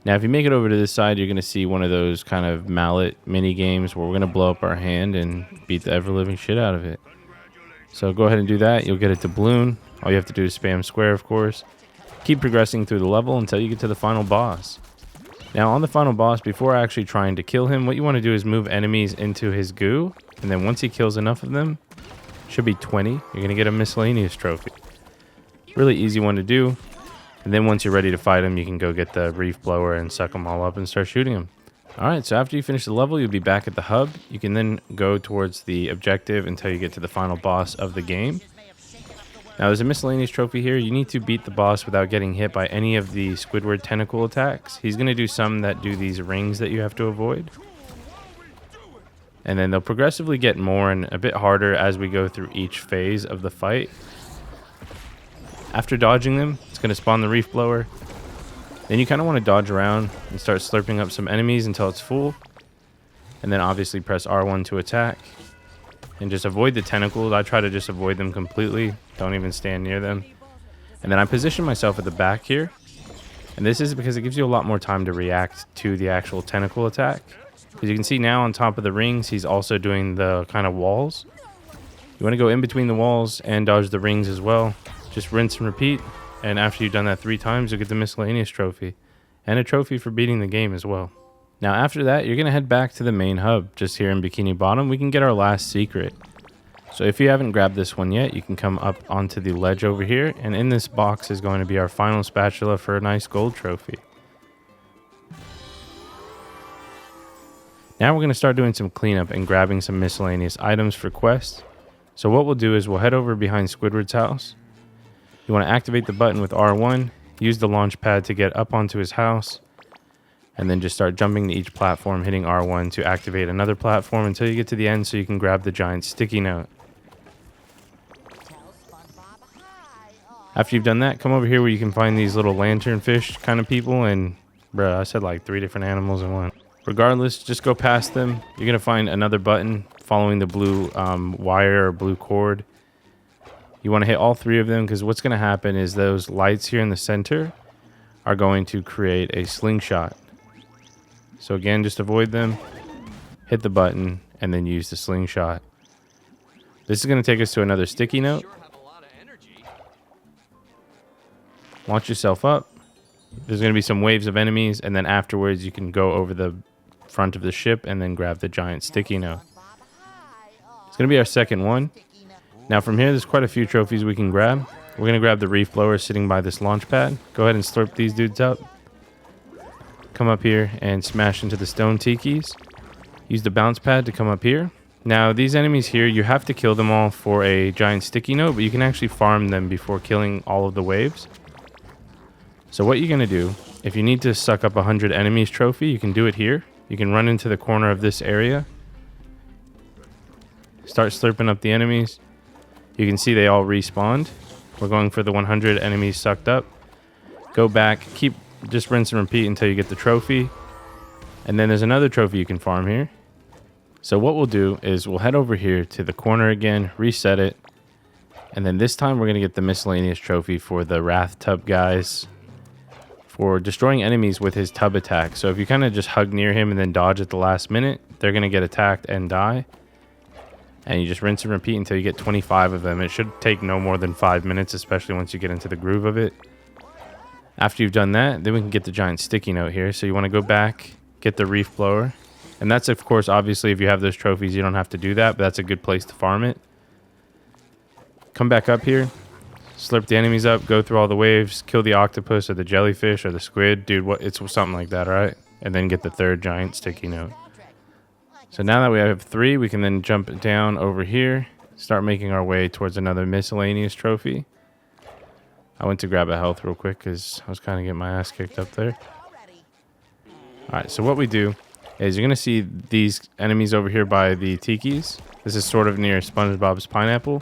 Now if you make it over to this side, you're going to see one of those kind of mallet mini games where we're going to blow up our hand and beat the ever-living shit out of it. So go ahead and do that. You'll get a doubloon. All you have to do is spam square, of course. Keep progressing through the level until you get to the final boss. Now on the final boss, before actually trying to kill him, what you want to do is move enemies into his goo. And then once he kills enough of them, should be 20, you're going to get a miscellaneous trophy. Really easy one to do. And then once you're ready to fight him, you can go get the reef blower and suck them all up and start shooting them. Alright, so after you finish the level, you'll be back at the hub. You can then go towards the objective until you get to the final boss of the game. Now there's a miscellaneous trophy here. You need to beat the boss without getting hit by any of the Squidward tentacle attacks. He's going to do some that do these rings that you have to avoid. And then they'll progressively get more and a bit harder as we go through each phase of the fight. After dodging them, it's going to spawn the reef blower. Then you kind of want to dodge around and start slurping up some enemies until it's full. And then obviously press R1 to attack. And just avoid the tentacles. I try to just avoid them completely. Don't even stand near them. And then I position myself at the back here. And this is because it gives you a lot more time to react to the actual tentacle attack. As you can see now on top of the rings, he's also doing the kind of walls. You want to go in between the walls and dodge the rings as well. Just rinse and repeat, and after you've done that 3 times, you'll get the miscellaneous trophy, and a trophy for beating the game as well. Now after that, you're going to head back to the main hub, just here in Bikini Bottom. We can get our last secret. So if you haven't grabbed this one yet, you can come up onto the ledge over here, and in this box is going to be our final spatula for a nice gold trophy. Now we're going to start doing some cleanup and grabbing some miscellaneous items for quests. So what we'll do is we'll head over behind Squidward's house. You want to activate the button with R1, use the launch pad to get up onto his house, and then just start jumping to each platform, hitting R1 to activate another platform until you get to the end so you can grab the giant sticky note. After you've done that, come over here where you can find these little lantern fish kind of people, and bruh, I said like 3 different animals in one. Regardless, just go past them. You're going to find another button following the blue wire or blue cord. You want to hit all 3 of them because what's going to happen is those lights here in the center are going to create a slingshot. So again, just avoid them, hit the button, and then use the slingshot. This is going to take us to another sticky note. Launch yourself up. There's going to be some waves of enemies, and then afterwards you can go over the front of the ship and then grab the giant sticky note. It's going to be our second one. Now from here, there's quite a few trophies we can grab. We're going to grab the reef blower sitting by this launch pad. Go ahead and slurp these dudes up. Come up here and smash into the stone tikis. Use the bounce pad to come up here. Now these enemies here, you have to kill them all for a giant sticky note, but you can actually farm them before killing all of the waves. So what you're going to do, if you need to suck up 100 enemies trophy, you can do it here. You can run into the corner of this area. Start slurping up the enemies. You can see they all respawned. We're going for the 100 enemies sucked up. Go back, just rinse and repeat until you get the trophy. And then there's another trophy you can farm here. So what we'll do is we'll head over here to the corner again, reset it. And then this time we're going to get the miscellaneous trophy for the Wrath Tub guys for destroying enemies with his tub attack. So if you kind of just hug near him and then dodge at the last minute, they're going to get attacked and die. And you just rinse and repeat until you get 25 of them. It should take no more than 5 minutes, especially once you get into the groove of it. After you've done that, then we can get the giant sticky note here. So you want to go back, get the reef blower. And that's, of course, obviously, if you have those trophies, you don't have to do that, but that's a good place to farm it. Come back up here, slurp the enemies up, go through all the waves, kill the octopus or the jellyfish or the squid. Dude, it's something like that, all right? And then get the 3rd giant sticky note. So now that we have 3, we can then jump down over here, start making our way towards another miscellaneous trophy. I went to grab a health real quick because I was kind of getting my ass kicked up there. All right, so what we do is you're going to see these enemies over here by the tikis. This is sort of near Spongebob's pineapple.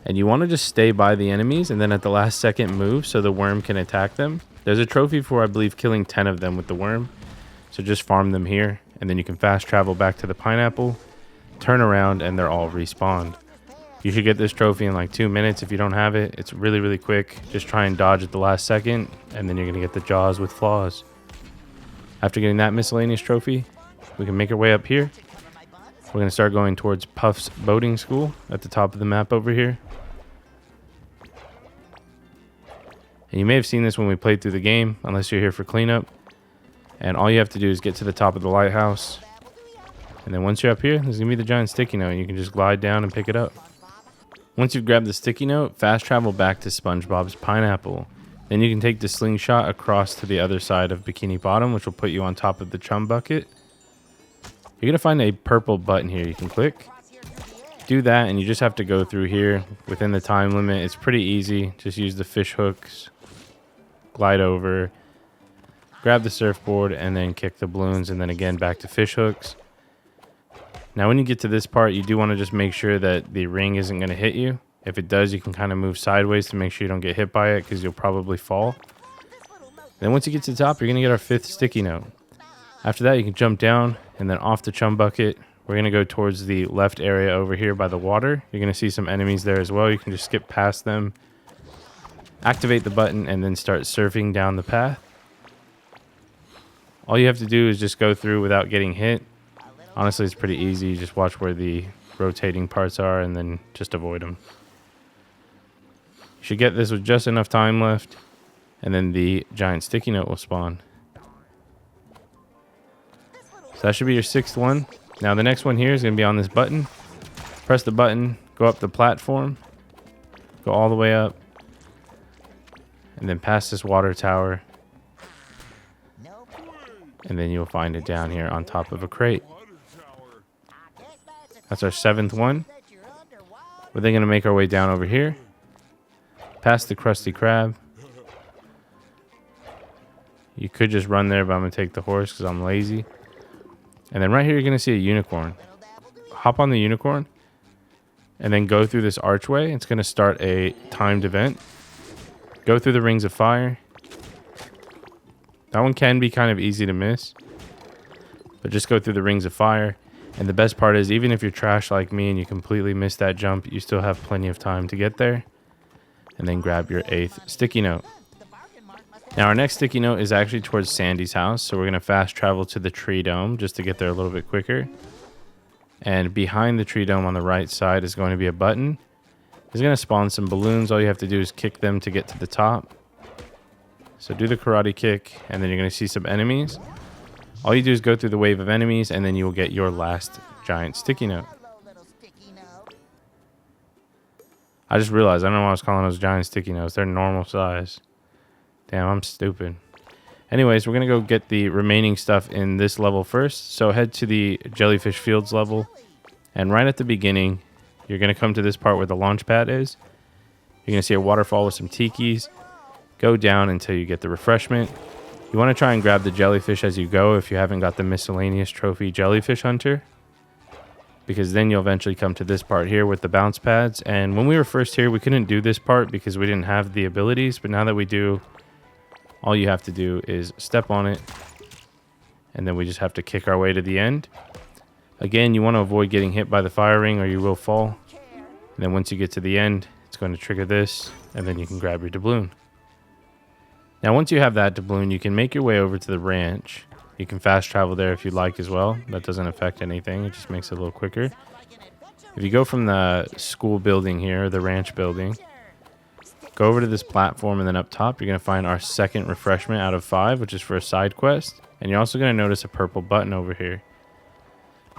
And you want to just stay by the enemies and then at the last second move so the worm can attack them. There's a trophy for, I believe, killing 10 of them with the worm. So just farm them here. And then you can fast travel back to the pineapple, turn around, and they're all respawned. You should get this trophy in like 2 minutes if you don't have it. It's really, really quick. Just try and dodge at the last second, and then you're going to get the jaws with flaws. After getting that miscellaneous trophy, we can make our way up here. We're going to start going towards Puff's boating school at the top of the map over here. And you may have seen this when we played through the game, unless you're here for cleanup. And all you have to do is get to the top of the lighthouse. And then once you're up here, there's going to be the giant sticky note. And you can just glide down and pick it up. Once you've grabbed the sticky note, fast travel back to Spongebob's pineapple. Then you can take the slingshot across to the other side of Bikini Bottom, which will put you on top of the chum bucket. You're going to find a purple button here you can click. Do that, and you just have to go through here within the time limit. It's pretty easy. Just use the fish hooks, glide over, grab the surfboard, and then kick the balloons, and then again back to fish hooks. Now when you get to this part, you do want to just make sure that the ring isn't going to hit you. If it does, you can kind of move sideways to make sure you don't get hit by it because you'll probably fall. Then once you get to the top, you're going to get our 5th sticky note. After that, you can jump down and then off the chum bucket. We're going to go towards the left area over here by the water. You're going to see some enemies there as well. You can just skip past them, activate the button, and then start surfing down the path. All you have to do is just go through without getting hit. Honestly, it's pretty easy. You just watch where the rotating parts are and then just avoid them. You should get this with just enough time left, and then the giant sticky note will spawn. So that should be your 6th one. Now the next one here is going to be on this button. Press the button, go up the platform, go all the way up, and then past this water tower. And then you'll find it down here on top of a crate. That's our 7th one. We're then going to make our way down over here, past the Krusty Krab. You could just run there, but I'm going to take the horse because I'm lazy. And then right here, you're going to see a unicorn. Hop on the unicorn and then go through this archway. It's going to start a timed event. Go through the rings of fire. That one can be kind of easy to miss. But just go through the rings of fire. And the best part is, even if you're trash like me and you completely miss that jump, you still have plenty of time to get there. And then grab your 8th sticky note. Now our next sticky note is actually towards Sandy's house. So we're going to fast travel to the tree dome just to get there a little bit quicker. And behind the tree dome on the right side is going to be a button. It's going to spawn some balloons. All you have to do is kick them to get to the top. So do the karate kick, and then you're going to see some enemies. All you do is go through the wave of enemies, and then you will get your last giant sticky note. I just realized, I don't know why I was calling those giant sticky notes. They're normal size. Damn, I'm stupid. Anyways, we're going to go get the remaining stuff in this level first. So head to the Jellyfish Fields level. And right at the beginning, you're going to come to this part where the launch pad is. You're going to see a waterfall with some tikis. Go down until you get the refreshment. You want to try and grab the jellyfish as you go if you haven't got the miscellaneous trophy jellyfish hunter. Because then you'll eventually come to this part here with the bounce pads. And when we were first here, we couldn't do this part because we didn't have the abilities. But now that we do, all you have to do is step on it. And then we just have to kick our way to the end. Again, you want to avoid getting hit by the fire ring or you will fall. And then once you get to the end, it's going to trigger this. And then you can grab your doubloon. Now once you have that doubloon, you can make your way over to the ranch. You can fast travel there if you'd like as well. That doesn't affect anything. It just makes it a little quicker. If you go from the school building here, the ranch building, go over to this platform, and then up top, you're going to find our second refreshment out of 5, which is for a side quest. And you're also going to notice a purple button over here.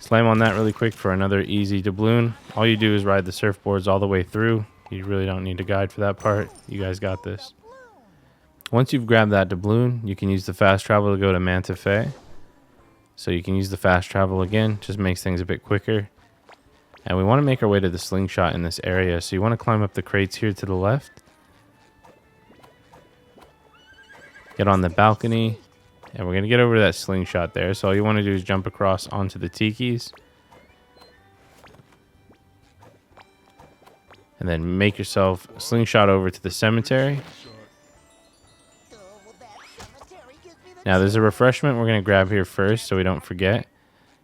Slam on that really quick for another easy doubloon. All you do is ride the surfboards all the way through. You really don't need a guide for that part. You guys got this. Once you've grabbed that doubloon, you can use the fast travel to go to Manta Fe. So you can use the fast travel again, just makes things a bit quicker. And we want to make our way to the slingshot in this area. So you want to climb up the crates here to the left. Get on the balcony. And we're going to get over to that slingshot there. So all you want to do is jump across onto the tikis. And then make yourself a slingshot over to the cemetery. Now there's a refreshment we're going to grab here first so we don't forget.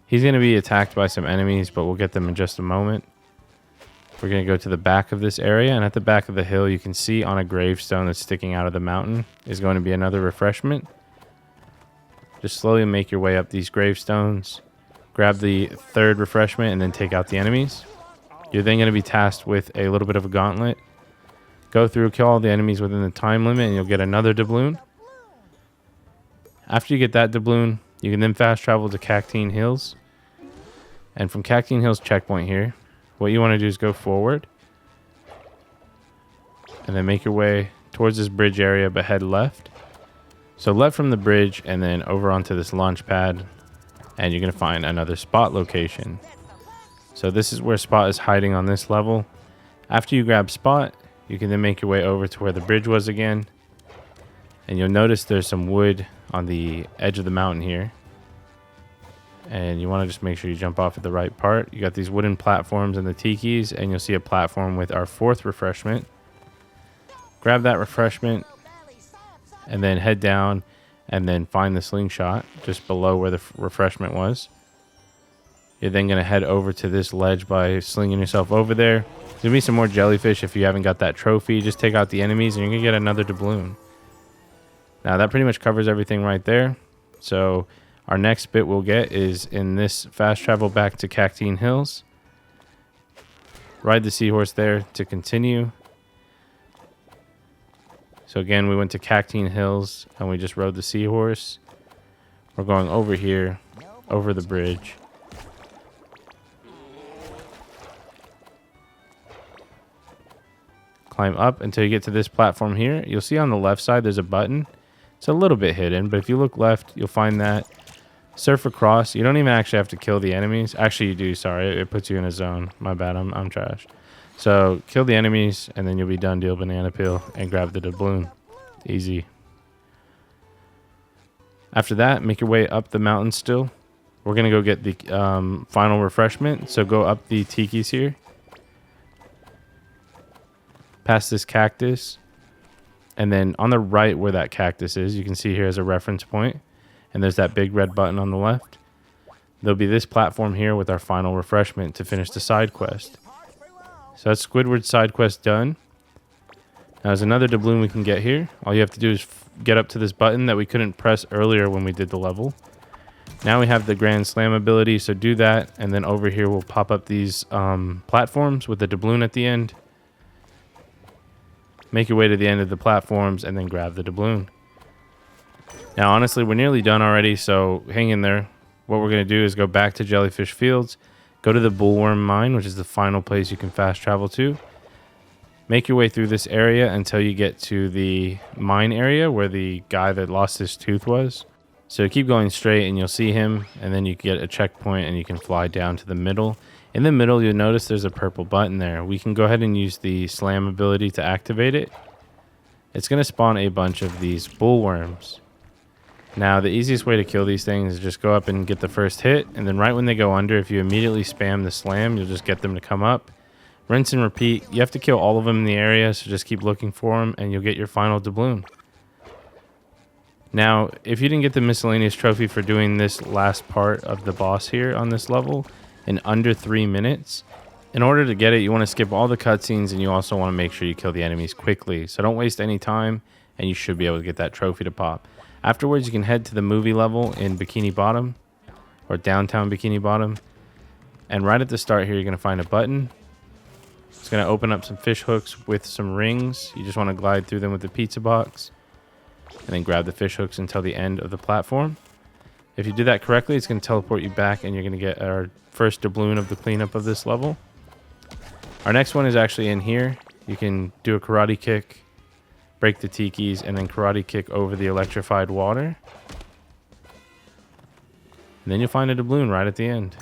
He's going to be attacked by some enemies, but we'll get them in just a moment. We're going to go to the back of this area, and at the back of the hill you can see on a gravestone that's sticking out of the mountain is going to be another refreshment. Just slowly make your way up these gravestones. Grab the 3rd refreshment and then take out the enemies. You're then going to be tasked with a little bit of a gauntlet. Go through, kill all the enemies within the time limit, and you'll get another doubloon. After you get that doubloon, you can then fast travel to Cacteen Hills. And from Cacteen Hills checkpoint here, what you want to do is go forward. And then make your way towards this bridge area, but head left. So left from the bridge and then over onto this launch pad. And you're going to find another spot location. So this is where Spot is hiding on this level. After you grab Spot, you can then make your way over to where the bridge was again. And you'll notice there's some wood on the edge of the mountain here. And you want to just make sure you jump off at the right part. You got these wooden platforms and the tikis, and you'll see a platform with our 4th refreshment. Grab that refreshment and then head down and then find the slingshot just below where the refreshment was. You're then going to head over to this ledge by slinging yourself over there. There's going to be some more jellyfish if you haven't got that trophy. Just take out the enemies and you're going to get another doubloon. Now that pretty much covers everything right there. So our next bit we'll get is in this fast travel back to Cacteen Hills. Ride the seahorse there to continue. So again, we went to Cacteen Hills and we just rode the seahorse. We're going over here, over the bridge. Climb up until you get to this platform here. You'll see on the left side there's a button. It's a little bit hidden, but if you look left, you'll find that. Surf across. You don't even actually have to kill the enemies. Actually, you do. Sorry, it puts you in a zone. My bad. I'm trash. So kill the enemies, and then you'll be done. Deal banana peel and grab the doubloon. Easy. After that, make your way up the mountain still. We're going to go get the final refreshment. So go up the tikis here. Past this cactus. And then on the right where that cactus is, you can see here as a reference point. And there's that big red button on the left. there'll be this platform here with our final refreshment to finish the side quest. So that's Squidward's side quest done. Now there's another doubloon we can get here. All you have to do is get up to this button that we couldn't press earlier when we did the level. Now we have the Grand Slam ability, so do that, and then over here we'll pop up these platforms with the doubloon at the end. Make your way to the end of the platforms and then grab the doubloon. Now honestly, we're nearly done already, so hang in there. What we're going to do is go back to Jellyfish Fields, go to the Bullworm Mine, which is the final place you can fast travel to. Make your way through this area until you get to the mine area where the guy that lost his tooth was. So keep going straight and you'll see him, and then you get a checkpoint and you can fly down to the middle. In the middle, you'll notice there's a purple button there. We can go ahead and use the slam ability to activate it. It's going to spawn a bunch of these bullworms. Now, the easiest way to kill these things is just go up and get the first hit, and then right when they go under, if you immediately spam the slam, you'll just get them to come up. Rinse and repeat. You have to kill all of them in the area, so just keep looking for them, and you'll get your final doubloon. Now, if you didn't get the miscellaneous trophy for doing this last part of the boss here on this level in under 3 minutes, in order to get it, you want to skip all the cutscenes, and you also want to make sure you kill the enemies quickly. So don't waste any time, and you should be able to get that trophy to pop. Afterwards, you can head to the movie level in Bikini Bottom, or downtown Bikini Bottom. And right at the start here, you're going to find a button. It's going to open up some fish hooks with some rings. You just want to glide through them with the pizza box. And then grab the fish hooks until the end of the platform. If you do that correctly, it's going to teleport you back, and you're going to get our first doubloon of the cleanup of this level. Our next one is actually in here. You can do a karate kick, break the tikis, and then karate kick over the electrified water. And then you'll find a doubloon right at the end.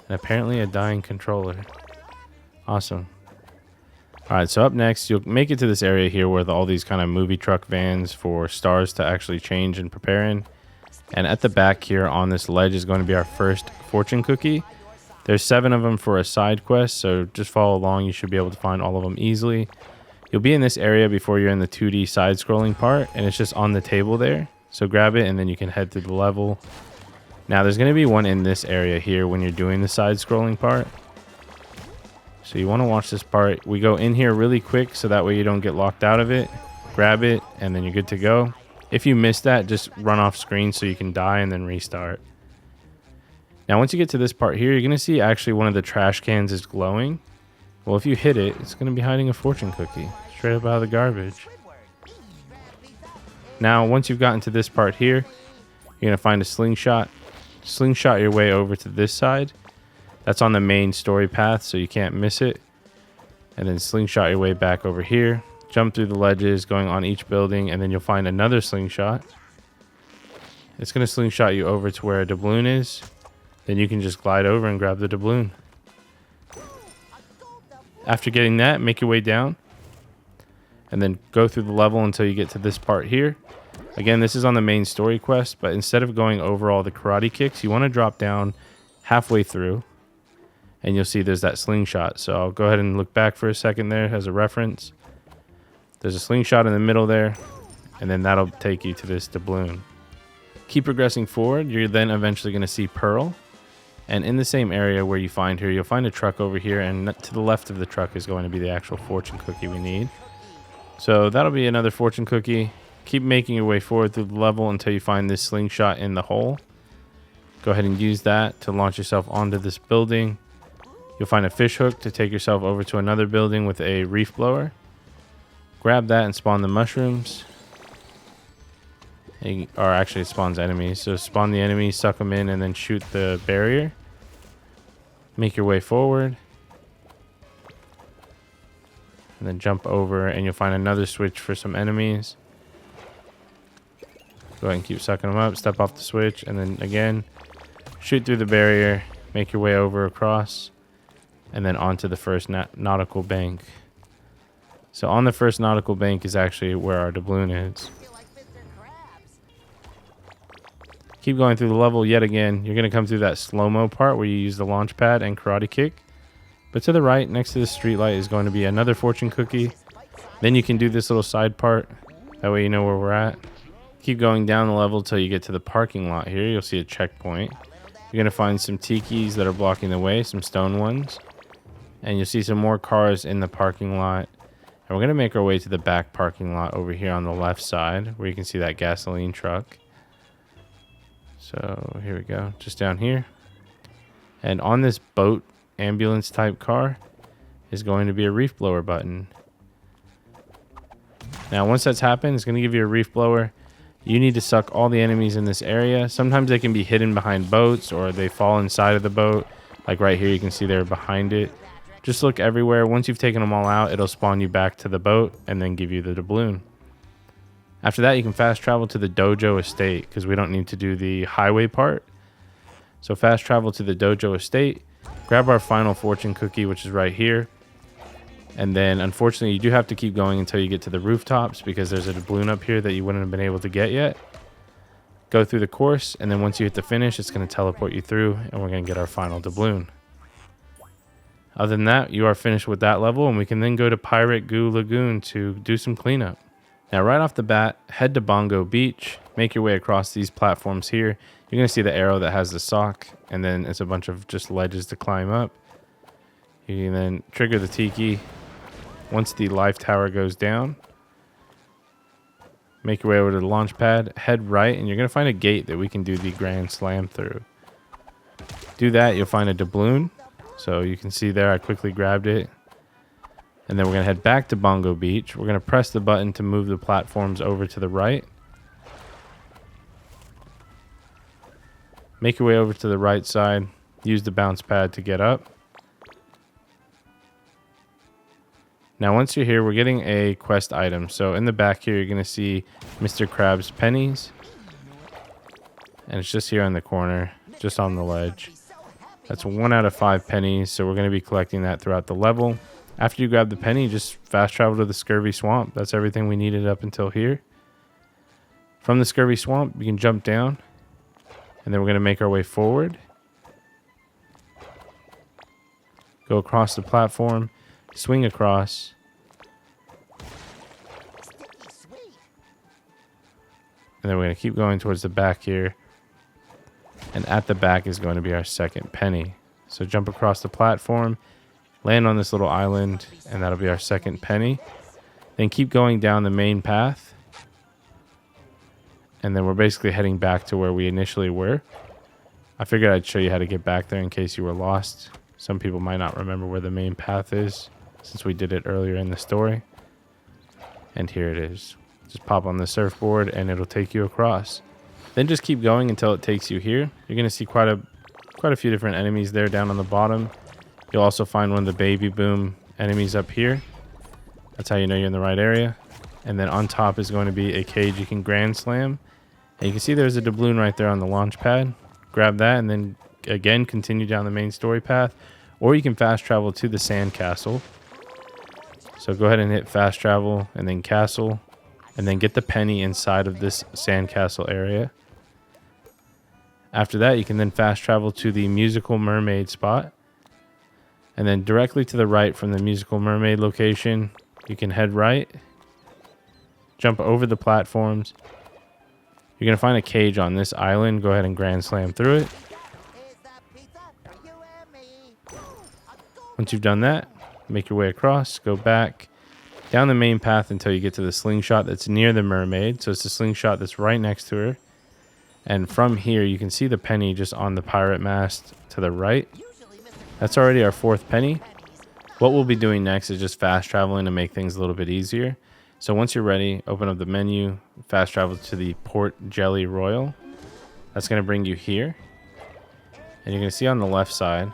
And apparently a dying controller. Awesome. Alright, so up next, you'll make it to this area here where all these kind of movie truck vans for stars to actually change and prepare in. And at the back here on this ledge is going to be our first fortune cookie. There's 7 of them for a side quest, so just follow along. You should be able to find all of them easily. You'll be in this area before you're in the 2D side-scrolling part, and it's just on the table there. So grab it, and then you can head through the level. Now, there's going to be one in this area here when you're doing the side-scrolling part. So you want to watch this part. We go in here really quick so that way you don't get locked out of it. Grab it, and then you're good to go. If you miss that, just run off screen so you can die and then restart. Now, once you get to this part here, you're going to see actually one of the trash cans is glowing. Well, if you hit it, it's going to be hiding a fortune cookie straight up out of the garbage. Now, once you've gotten to this part here, you're going to find a slingshot. Slingshot your way over to this side. That's on the main story path, so you can't miss it. And then slingshot your way back over here. Jump through the ledges, going on each building, and then you'll find another slingshot. It's going to slingshot you over to where a doubloon is. Then you can just glide over and grab the doubloon. After getting that, make your way down. And then go through the level until you get to this part here. Again, this is on the main story quest, but instead of going over all the karate kicks, you want to drop down halfway through. And you'll see there's that slingshot. So I'll go ahead and look back for a second there as a reference. There's a slingshot in the middle there. And then that'll take you to this doubloon. Keep progressing forward. You're then eventually going to see Pearl. And in the same area where you find her, you'll find a truck over here. And to the left of the truck is going to be the actual fortune cookie we need. So that'll be another fortune cookie. Keep making your way forward through the level until you find this slingshot in the hole. Go ahead and use that to launch yourself onto this building. You'll find a fish hook to take yourself over to another building with a reef blower. Grab that and spawn the mushrooms. Or actually it spawns enemies. So spawn the enemies, suck them in, and then shoot the barrier. Make your way forward. And then jump over and you'll find another switch for some enemies. Go ahead and keep sucking them up. Step off the switch and then again, shoot through the barrier. Make your way over across. And then onto the first nautical bank. So on the first nautical bank is actually where our doubloon is. Keep going through the level yet again. You're going to come through that slow-mo part where you use the launch pad and karate kick. But to the right, next to the street light, is going to be another fortune cookie. Then you can do this little side part. That way you know where we're at. Keep going down the level till you get to the parking lot here. You'll see a checkpoint. You're going to find some tikis that are blocking the way, some stone ones. And you'll see some more cars in the parking lot. And we're going to make our way to the back parking lot over here on the left side, where you can see that gasoline truck. So here we go, just down here. And on this boat ambulance type car is going to be a reef blower button. Now once that's happened, it's going to give you a reef blower. You need to suck all the enemies in this area. Sometimes they can be hidden behind boats, or they fall inside of the boat. Like right here, you can see they're behind it. Just look everywhere. Once you've taken them all out, it'll spawn you back to the boat and then give you the doubloon. After that, you can fast travel to the dojo estate, because we don't need to do the highway part. So fast travel to the dojo estate, grab our final fortune cookie, which is right here. And then unfortunately, you do have to keep going until you get to the rooftops, because there's a doubloon up here that you wouldn't have been able to get yet. Go through the course, and then once you hit the finish, it's going to teleport you through, and we're going to get our final doubloon. Other than that, you are finished with that level, and we can then go to Pirate Goo Lagoon to do some cleanup. Now, right off the bat, head to Bongo Beach, make your way across these platforms here. You're going to see the arrow that has the sock, and then it's a bunch of just ledges to climb up. You can then trigger the tiki. Once the life tower goes down, make your way over to the launch pad, head right, and you're going to find a gate that we can do the Grand Slam through. Do that, you'll find a doubloon. So you can see there, I quickly grabbed it. And then we're going to head back to Bongo Beach. We're going to press the button to move the platforms over to the right. Make your way over to the right side. Use the bounce pad to get up. Now once you're here, we're getting a quest item. So in the back here, you're going to see Mr. Krabs' Pennies. And it's just here on the corner, just on the ledge. That's 1 out of 5 pennies, so we're going to be collecting that throughout the level. After you grab the penny, just fast travel to the Scurvy Swamp. That's everything we needed up until here. From the Scurvy Swamp, we can jump down, and then we're going to make our way forward. Go across the platform, swing across. And then we're going to keep going towards the back here. And at the back is going to be our second penny. So jump across the platform, land on this little island, and that'll be our second penny. Then keep going down the main path. And then we're basically heading back to where we initially were. I figured I'd show you how to get back there in case you were lost. Some people might not remember where the main path is, since we did it earlier in the story. And here it is. Just pop on the surfboard and it'll take you across. Then just keep going until it takes you here. You're going to see quite a few different enemies there down on the bottom. You'll also find one of the baby boom enemies up here. That's how you know you're in the right area. And then on top is going to be a cage you can grand slam. And you can see there's a doubloon right there on the launch pad. Grab that and then again continue down the main story path. Or you can fast travel to the sand castle. So go ahead and hit fast travel and then castle. And then get the penny inside of this sand castle area. After that, you can then fast travel to the musical mermaid spot. And then directly to the right from the musical mermaid location, you can head right. Jump over the platforms. You're going to find a cage on this island. Go ahead and grand slam through it. Once you've done that, make your way across, go back down the main path until you get to the slingshot that's near the mermaid. So it's the slingshot that's right next to her. And from here, you can see the penny just on the pirate mast to the right. That's already our 4th penny. What we'll be doing next is just fast traveling to make things a little bit easier. So once you're ready, open up the menu, fast travel to the Port Jelly Royal. That's going to bring you here. And you're going to see on the left side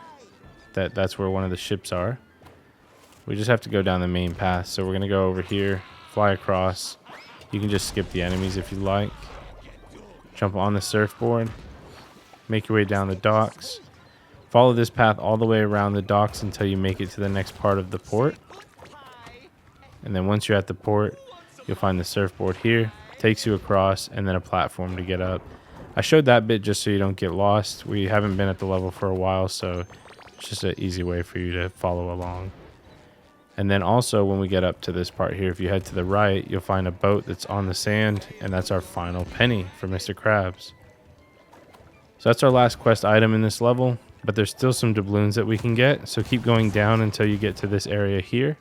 that that's where one of the ships are. We just have to go down the main path. So we're going to go over here, fly across. You can just skip the enemies if you like. Jump on the surfboard. Make your way down the docks. Follow this path all the way around the docks until you make it to the next part of the port. And then once you're at the port, you'll find the surfboard here. Takes you across and then a platform to get up. I showed that bit just so you don't get lost. We haven't been at the level for a while, so it's just an easy way for you to follow along. And then also when we get up to this part here, if you head to the right, you'll find a boat that's on the sand, and that's our final penny for Mr. Krabs. So that's our last quest item in this level, but there's still some doubloons that we can get. So keep going down until you get to this area here.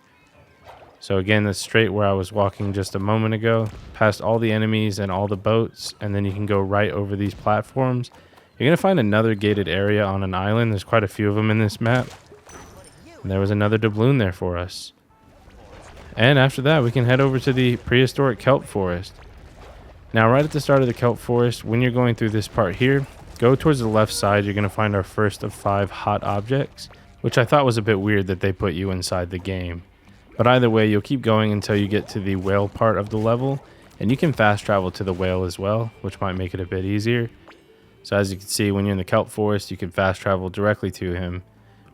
So again, that's straight where I was walking just a moment ago, past all the enemies and all the boats, and then you can go right over these platforms. You're going to find another gated area on an island. There's quite a few of them in this map. And there was another doubloon there for us. And after that, we can head over to the prehistoric kelp forest. Now, right at the start of the kelp forest, when you're going through this part here, go towards the left side. You're going to find our first of 5 hot objects, which I thought was a bit weird that they put you inside the game. But either way, you'll keep going until you get to the whale part of the level, and you can fast travel to the whale as well, which might make it a bit easier. So as you can see, when you're in the kelp forest, you can fast travel directly to him.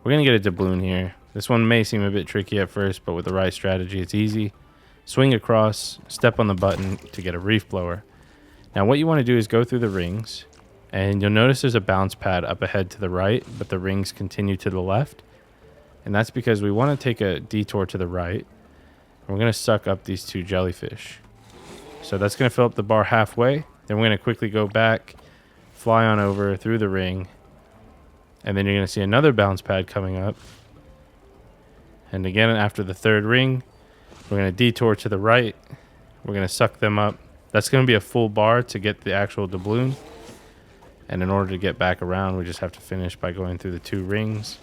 We're going to get a doubloon here. This one may seem a bit tricky at first, but with the right strategy, it's easy. Swing across, step on the button to get a reef blower. Now what you want to do is go through the rings, and you'll notice there's a bounce pad up ahead to the right, but the rings continue to the left. And that's because we want to take a detour to the right. And we're going to suck up these 2 jellyfish. So that's going to fill up the bar halfway. Then we're going to quickly go back, fly on over through the ring. And then you're going to see another bounce pad coming up. And again, after the 3rd ring, we're going to detour to the right. We're going to suck them up. That's going to be a full bar to get the actual doubloon. And in order to get back around, we just have to finish by going through the 2 rings.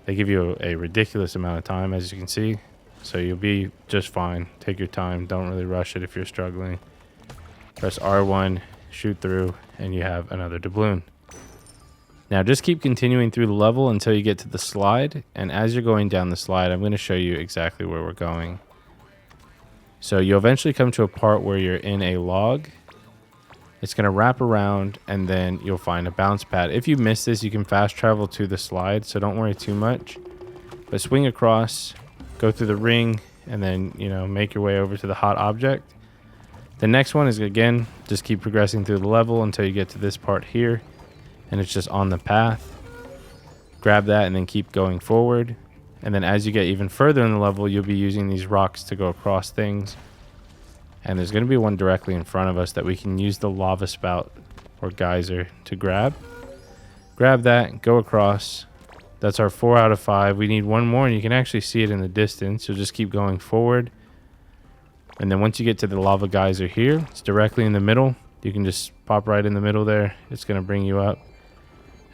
They give you a ridiculous amount of time, as you can see. So you'll be just fine. Take your time. Don't really rush it if you're struggling. Press R1, shoot through, and you have another doubloon. Now just keep continuing through the level until you get to the slide. And as you're going down the slide, I'm going to show you exactly where we're going. So you'll eventually come to a part where you're in a log. It's going to wrap around, and then you'll find a bounce pad. If you miss this, you can fast travel to the slide, so don't worry too much. But swing across, go through the ring, and then, make your way over to the hot object. The next one is, again, just keep progressing through the level until you get to this part here, and it's just on the path. Grab that and then keep going forward. And then as you get even further in the level, you'll be using these rocks to go across things. And there's going to be one directly in front of us that we can use the lava spout or geyser to grab. Grab that, go across. That's our 4 out of 5. We need one more, and you can actually see it in the distance. So just keep going forward. And then once you get to the lava geyser here, it's directly in the middle. You can just pop right in the middle there. It's going to bring you up.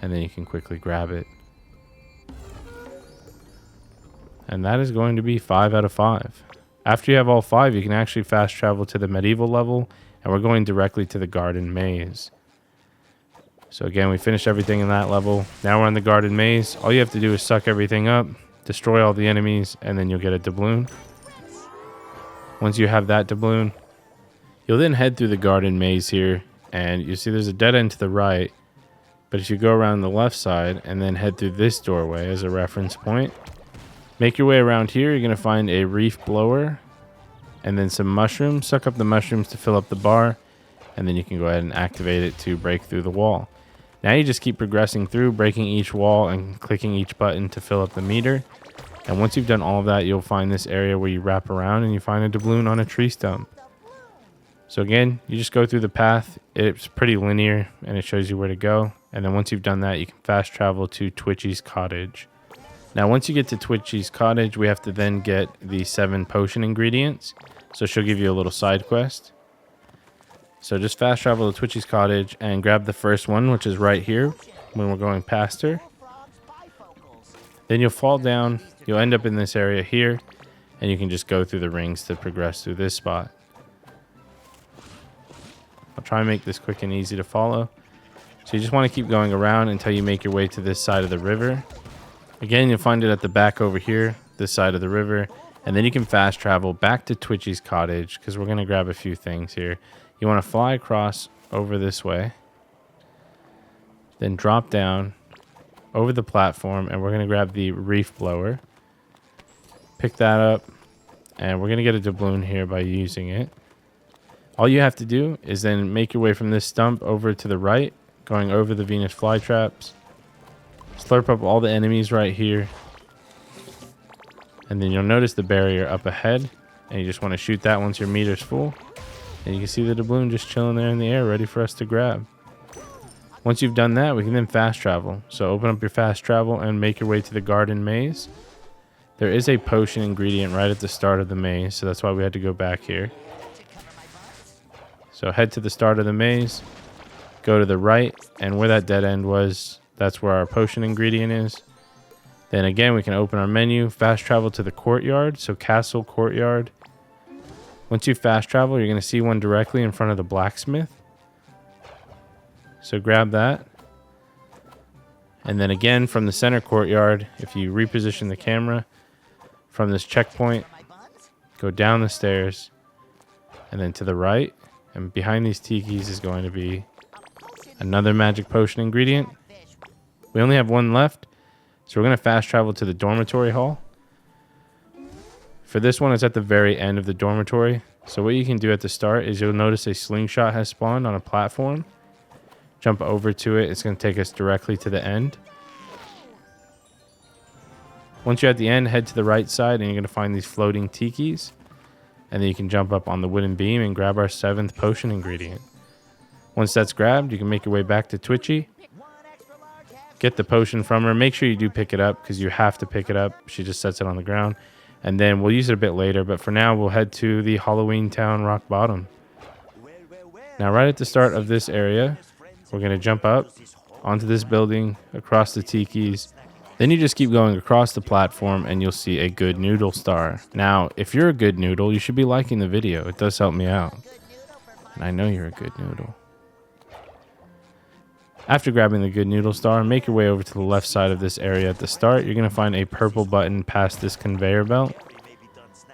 And then you can quickly grab it. And that is going to be 5 out of 5. After you have all 5, you can actually fast travel to the medieval level, and we're going directly to the garden maze. So again, we finished everything in that level. Now we're on the garden maze. All you have to do is suck everything up, destroy all the enemies, and then you'll get a doubloon. Once you have that doubloon, you'll then head through the garden maze here, and you see there's a dead end to the right. But if you go around the left side and then head through this doorway as a reference point, make your way around here. You're going to find a reef blower and then some mushrooms. Suck up the mushrooms to fill up the bar, and then you can go ahead and activate it to break through the wall. Now you just keep progressing through, breaking each wall and clicking each button to fill up the meter. And once you've done all of that, you'll find this area where you wrap around and you find a doubloon on a tree stump. So again, you just go through the path. It's pretty linear and it shows you where to go. And then once you've done that, you can fast travel to Twitchy's cottage. Now, once you get to Twitchy's cottage, we have to then get the 7 potion ingredients. So she'll give you a little side quest. So just fast travel to Twitchy's cottage and grab the first one, which is right here when we're going past her. Then you'll fall down. You'll end up in this area here, and you can just go through the rings to progress through this spot. I'll try and make this quick and easy to follow. So you just want to keep going around until you make your way to this side of the river. Again, you'll find it at the back over here, this side of the river. And then you can fast travel back to Twitchy's cottage because we're going to grab a few things here. You want to fly across over this way. Then drop down over the platform, and we're going to grab the reef blower. Pick that up, and we're going to get a doubloon here by using it. All you have to do is then make your way from this stump over to the right, going over the Venus flytraps. Slurp up all the enemies right here. And then you'll notice the barrier up ahead. And you just want to shoot that once your meter's full. And you can see the doubloon just chilling there in the air, ready for us to grab. Once you've done that, we can then fast travel. So open up your fast travel and make your way to the garden maze. There is a potion ingredient right at the start of the maze, so that's why we had to go back here. So head to the start of the maze, go to the right, and where that dead end was, that's where our potion ingredient is. Then again, we can open our menu, fast travel to the courtyard, so castle courtyard. Once you fast travel, you're going to see one directly in front of the blacksmith. So grab that. And then again, from the center courtyard, if you reposition the camera from this checkpoint, go down the stairs, and then to the right. And behind these tikis is going to be another magic potion ingredient. We only have one left, so we're going to fast travel to the dormitory hall. For this one, it's at the very end of the dormitory. So what you can do at the start is you'll notice a slingshot has spawned on a platform. Jump over to it. It's going to take us directly to the end. Once you're at the end, head to the right side and you're going to find these floating tikis. And then you can jump up on the wooden beam and grab our 7th potion ingredient. Once that's grabbed, you can make your way back to Twitchy. Get the potion from her. Make sure you do pick it up because you have to pick it up. She just sets it on the ground. And then we'll use it a bit later. But for now, we'll head to the Halloween Town Rock Bottom. Now, right at the start of this area, we're going to jump up onto this building, across the tikis. Then you just keep going across the platform and you'll see a good noodle star. Now, if you're a good noodle, you should be liking the video. It does help me out. And I know you're a good noodle. After grabbing the good noodle star, make your way over to the left side of this area at the start. You're going to find a purple button past this conveyor belt.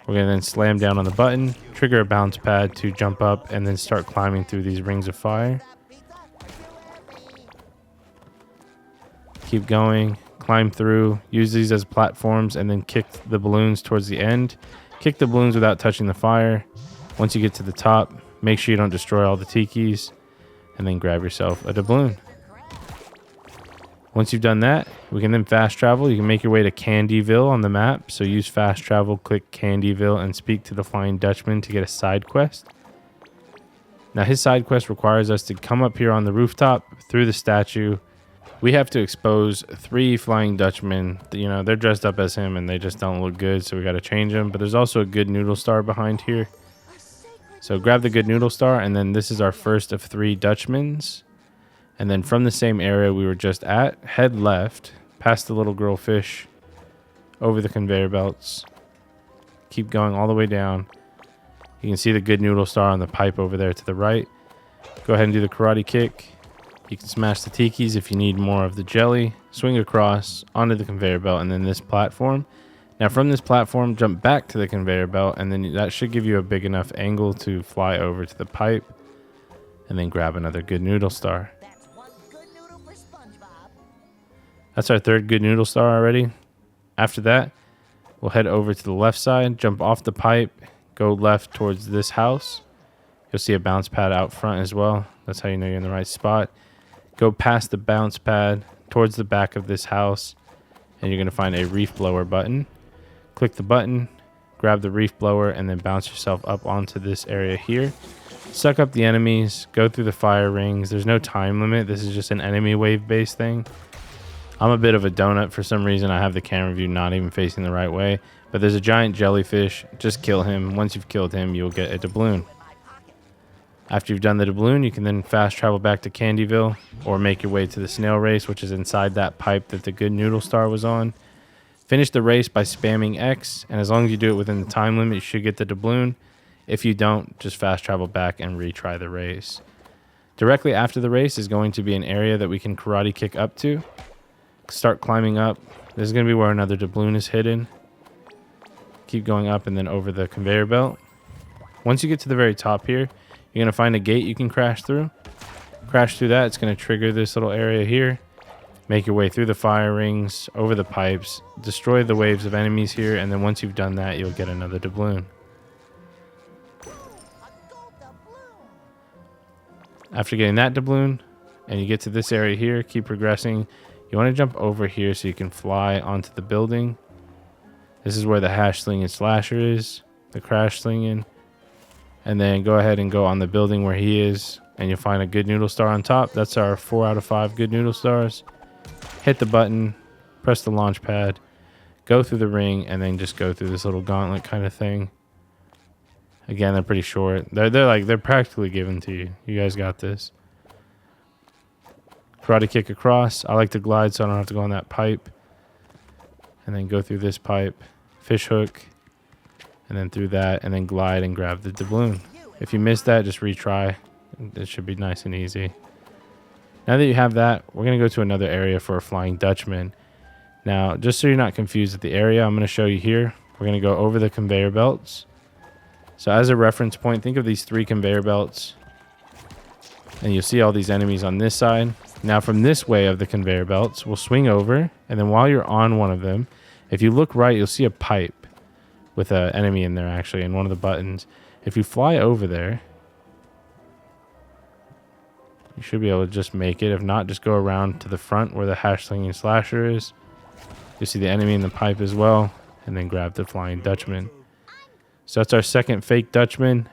We're going to then slam down on the button, trigger a bounce pad to jump up, and then start climbing through these rings of fire. Keep going, climb through, use these as platforms, and then kick the balloons towards the end. Kick the balloons without touching the fire. Once you get to the top, make sure you don't destroy all the tikis, and then grab yourself a doubloon. Once you've done that, we can then fast travel. You can make your way to Kandyville on the map. So use fast travel, click Kandyville, and speak to the Flying Dutchman to get a side quest. Now his side quest requires us to come up here on the rooftop through the statue. We have to expose 3 Flying Dutchmen. You know, they're dressed up as him and they just don't look good, so we got to change them. But there's also a good noodle star behind here. So grab the good noodle star, and then this is our first of 3 Dutchmans. And then from the same area we were just at, head left, past the little girl fish, over the conveyor belts. Keep going all the way down. You can see the good noodle star on the pipe over there to the right. Go ahead and do the karate kick. You can smash the tikis if you need more of the jelly. Swing across onto the conveyor belt and then this platform. Now from this platform, jump back to the conveyor belt, and then that should give you a big enough angle to fly over to the pipe. And then grab another good noodle star. That's our 3rd good noodle star already. After that, we'll head over to the left side, jump off the pipe, go left towards this house. You'll see a bounce pad out front as well. That's how you know you're in the right spot. Go past the bounce pad towards the back of this house, and you're going to find a reef blower button. Click the button, grab the reef blower, and then bounce yourself up onto this area here. Suck up the enemies, go through the fire rings. There's no time limit. This is just an enemy wave based thing. I'm a bit of a donut for some reason. I have the camera view not even facing the right way. But there's a giant jellyfish. Just kill him. Once you've killed him, you'll get a doubloon. After you've done the doubloon, you can then fast travel back to Kandyville or make your way to the snail race, which is inside that pipe that the good noodle star was on. Finish the race by spamming X, and as long as you do it within the time limit, you should get the doubloon. If you don't, just fast travel back and retry the race. Directly after the race is going to be an area that we can karate kick up to. Start climbing up. This is going to be where another doubloon is hidden. Keep going up and then over the conveyor belt. Once you get to the very top here, you're going to find a gate you can crash through. Crash through that. It's going to trigger this little area here. Make your way through the fire rings, over the pipes, destroy the waves of enemies here, and then once you've done that, you'll get another doubloon. After getting that doubloon, and you get to this area here, keep progressing. You want to jump over here so you can fly onto the building. This is where the hash slinging slasher is, the crash slinging. And then go ahead and go on the building where he is. and you'll find a good noodle star on top. That's our 4 out of 5 good noodle stars. Hit the button, press the launch pad, go through the ring, and then just go through this little gauntlet kind of thing. Again, they're pretty short. They're practically given to you. You guys got this. Karate kick across. I like to glide so I don't have to go on that pipe. And then go through this pipe. Fish hook. And then through that. And then glide and grab the doubloon. If you missed that, just retry. It should be nice and easy. Now that you have that, we're going to go to another area for a flying Dutchman. Now, just so you're not confused with the area, I'm going to show you here. We're going to go over the conveyor belts. So as a reference point, think of these 3 conveyor belts. And you'll see all these enemies on this side. Now from this way of the conveyor belts, we'll swing over. And then while you're on one of them, if you look right, you'll see a pipe with an enemy in there actually, and one of the buttons. If you fly over there, you should be able to just make it. If not, just go around to the front where the hash slinging slasher is. You'll see the enemy in the pipe as well. And then grab the flying Dutchman. So that's our second fake Dutchman.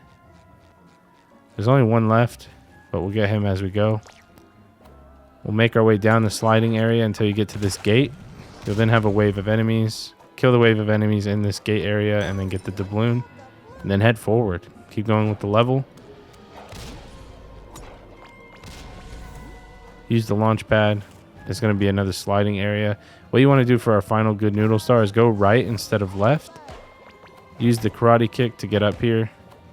There's only one left, but we'll get him as we go. We'll make our way down the sliding area until you get to this gate. You'll then have a wave of enemies. Kill the wave of enemies in this gate area and then get the doubloon. And then head forward. Keep going with the level. Use the launch pad. There's going to be another sliding area. What you want to do for our final good noodle star is go right instead of left. Use the karate kick to get up here.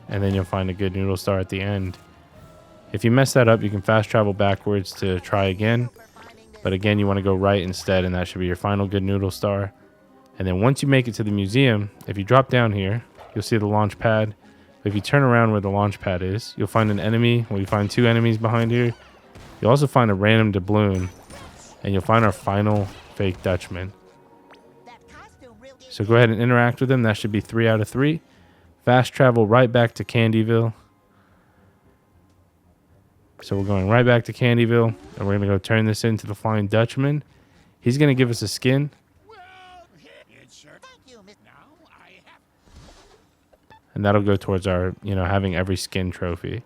And then you'll find a good noodle star at the end. If you mess that up, you can fast travel backwards to try again. But again, you want to go right instead, and that should be your final good noodle star. And then once you make it to the museum, if you drop down here, you'll see the launch pad. If you turn around where the launch pad is, you'll find an enemy. Well, you find 2 enemies behind here. You'll also find a random doubloon, and you'll find our final fake Dutchman. So go ahead and interact with them. That should be 3 out of 3. Fast travel right back to Kandyville. So we're going right back to Kandyville, and we're going to go turn this into the Flying Dutchman. He's going to give us a skin. And that'll go towards our, having every skin trophy.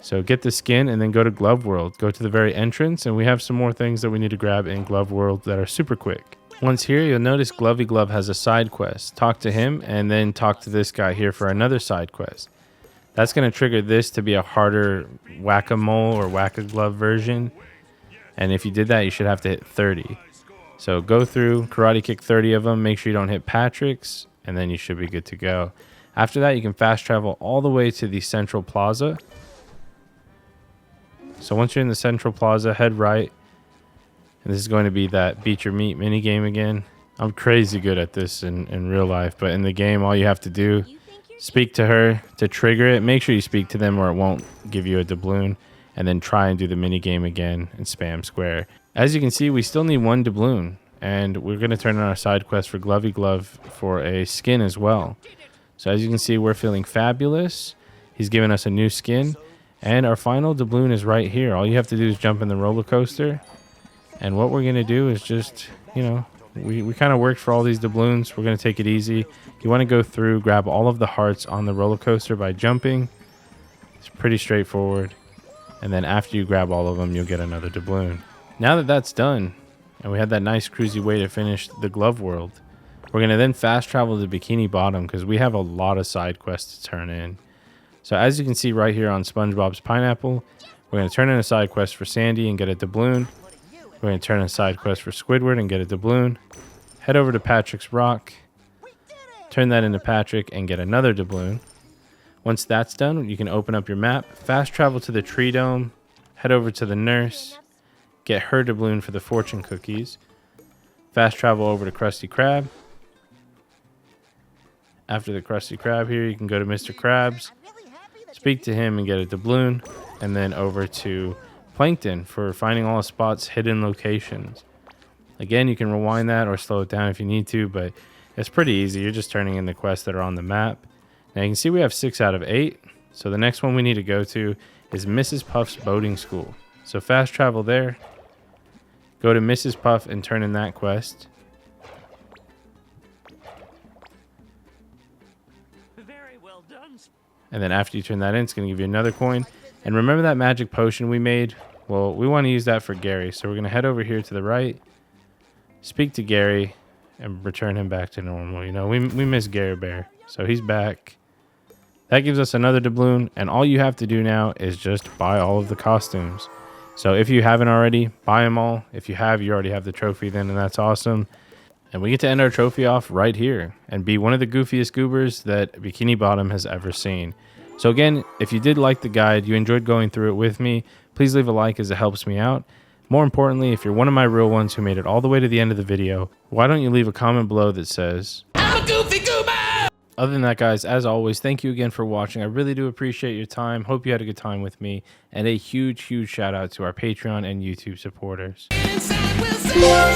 So get the skin and then go to Glove World. Go to the very entrance, and we have some more things that we need to grab in Glove World that are super quick. Once here, you'll notice Glovey Glove has a side quest. Talk to him, and then talk to this guy here for another side quest. That's going to trigger this to be a harder whack-a-mole or whack-a-glove version. And if you did that, you should have to hit 30. So go through, karate kick 30 of them. Make sure you don't hit Patrick's, and then you should be good to go. After that, you can fast travel all the way to the Central Plaza. So once you're in the Central Plaza, head right. And this is going to be that Beat Your Meat minigame again. I'm crazy good at this in real life, but in the game, all you have to do, speak to her to trigger it. Make sure you speak to them or it won't give you a doubloon. And then try and do the minigame again and spam square. As you can see, we still need 1 doubloon. And we're going to turn on our side quest for Glovey Glove for a skin as well. So as you can see, we're feeling fabulous. He's given us a new skin. And our final doubloon is right here. All you have to do is jump in the roller coaster. And what we're going to do is just, we kind of worked for all these doubloons. We're going to take it easy. You want to go through, grab all of the hearts on the roller coaster by jumping. It's pretty straightforward. And then after you grab all of them, you'll get another doubloon. Now that that's done, and we had that nice cruisy way to finish the Glove World, we're going to then fast travel to Bikini Bottom because we have a lot of side quests to turn in. So as you can see right here on SpongeBob's Pineapple, we're going to turn in a side quest for Sandy and get a doubloon. We're going to turn in a side quest for Squidward and get a doubloon. Head over to Patrick's Rock. Turn that into Patrick and get another doubloon. Once that's done, you can open up your map, fast travel to the Tree Dome, head over to the nurse, get her doubloon for the fortune cookies, fast travel over to Krusty Krab. After the Krusty Krab here, you can go to Mr. Krabs, speak to him and get a doubloon, and then over to Plankton for finding all the spots' hidden locations. Again, you can rewind that or slow it down if you need to, but it's pretty easy. You're just turning in the quests that are on the map. Now you can see we have 6 out of 8. So the next one we need to go to is Mrs. Puff's boating school. So fast travel there. Go to Mrs. Puff and turn in that quest. Very well done. And then after you turn that in, it's going to give you another coin. And remember that magic potion we made? Well, we want to use that for Gary. So we're going to head over here to the right, speak to Gary, and return him back to normal. You know, we miss Gary Bear. So he's back. That gives us another doubloon. And all you have to do now is just buy all of the costumes. So if you haven't already, buy them all. If you have, you already have the trophy then, and that's awesome. And we get to end our trophy off right here and be one of the goofiest goobers that Bikini Bottom has ever seen. So again, if you did like the guide, you enjoyed going through it with me, please leave a like as it helps me out. More importantly, if you're one of my real ones who made it all the way to the end of the video, why don't you leave a comment below that says, "I'm a goofy goober!" Other than that, guys, as always, thank you again for watching. I really do appreciate your time. Hope you had a good time with me. And a huge, huge shout out to our Patreon and YouTube supporters. Inside we'll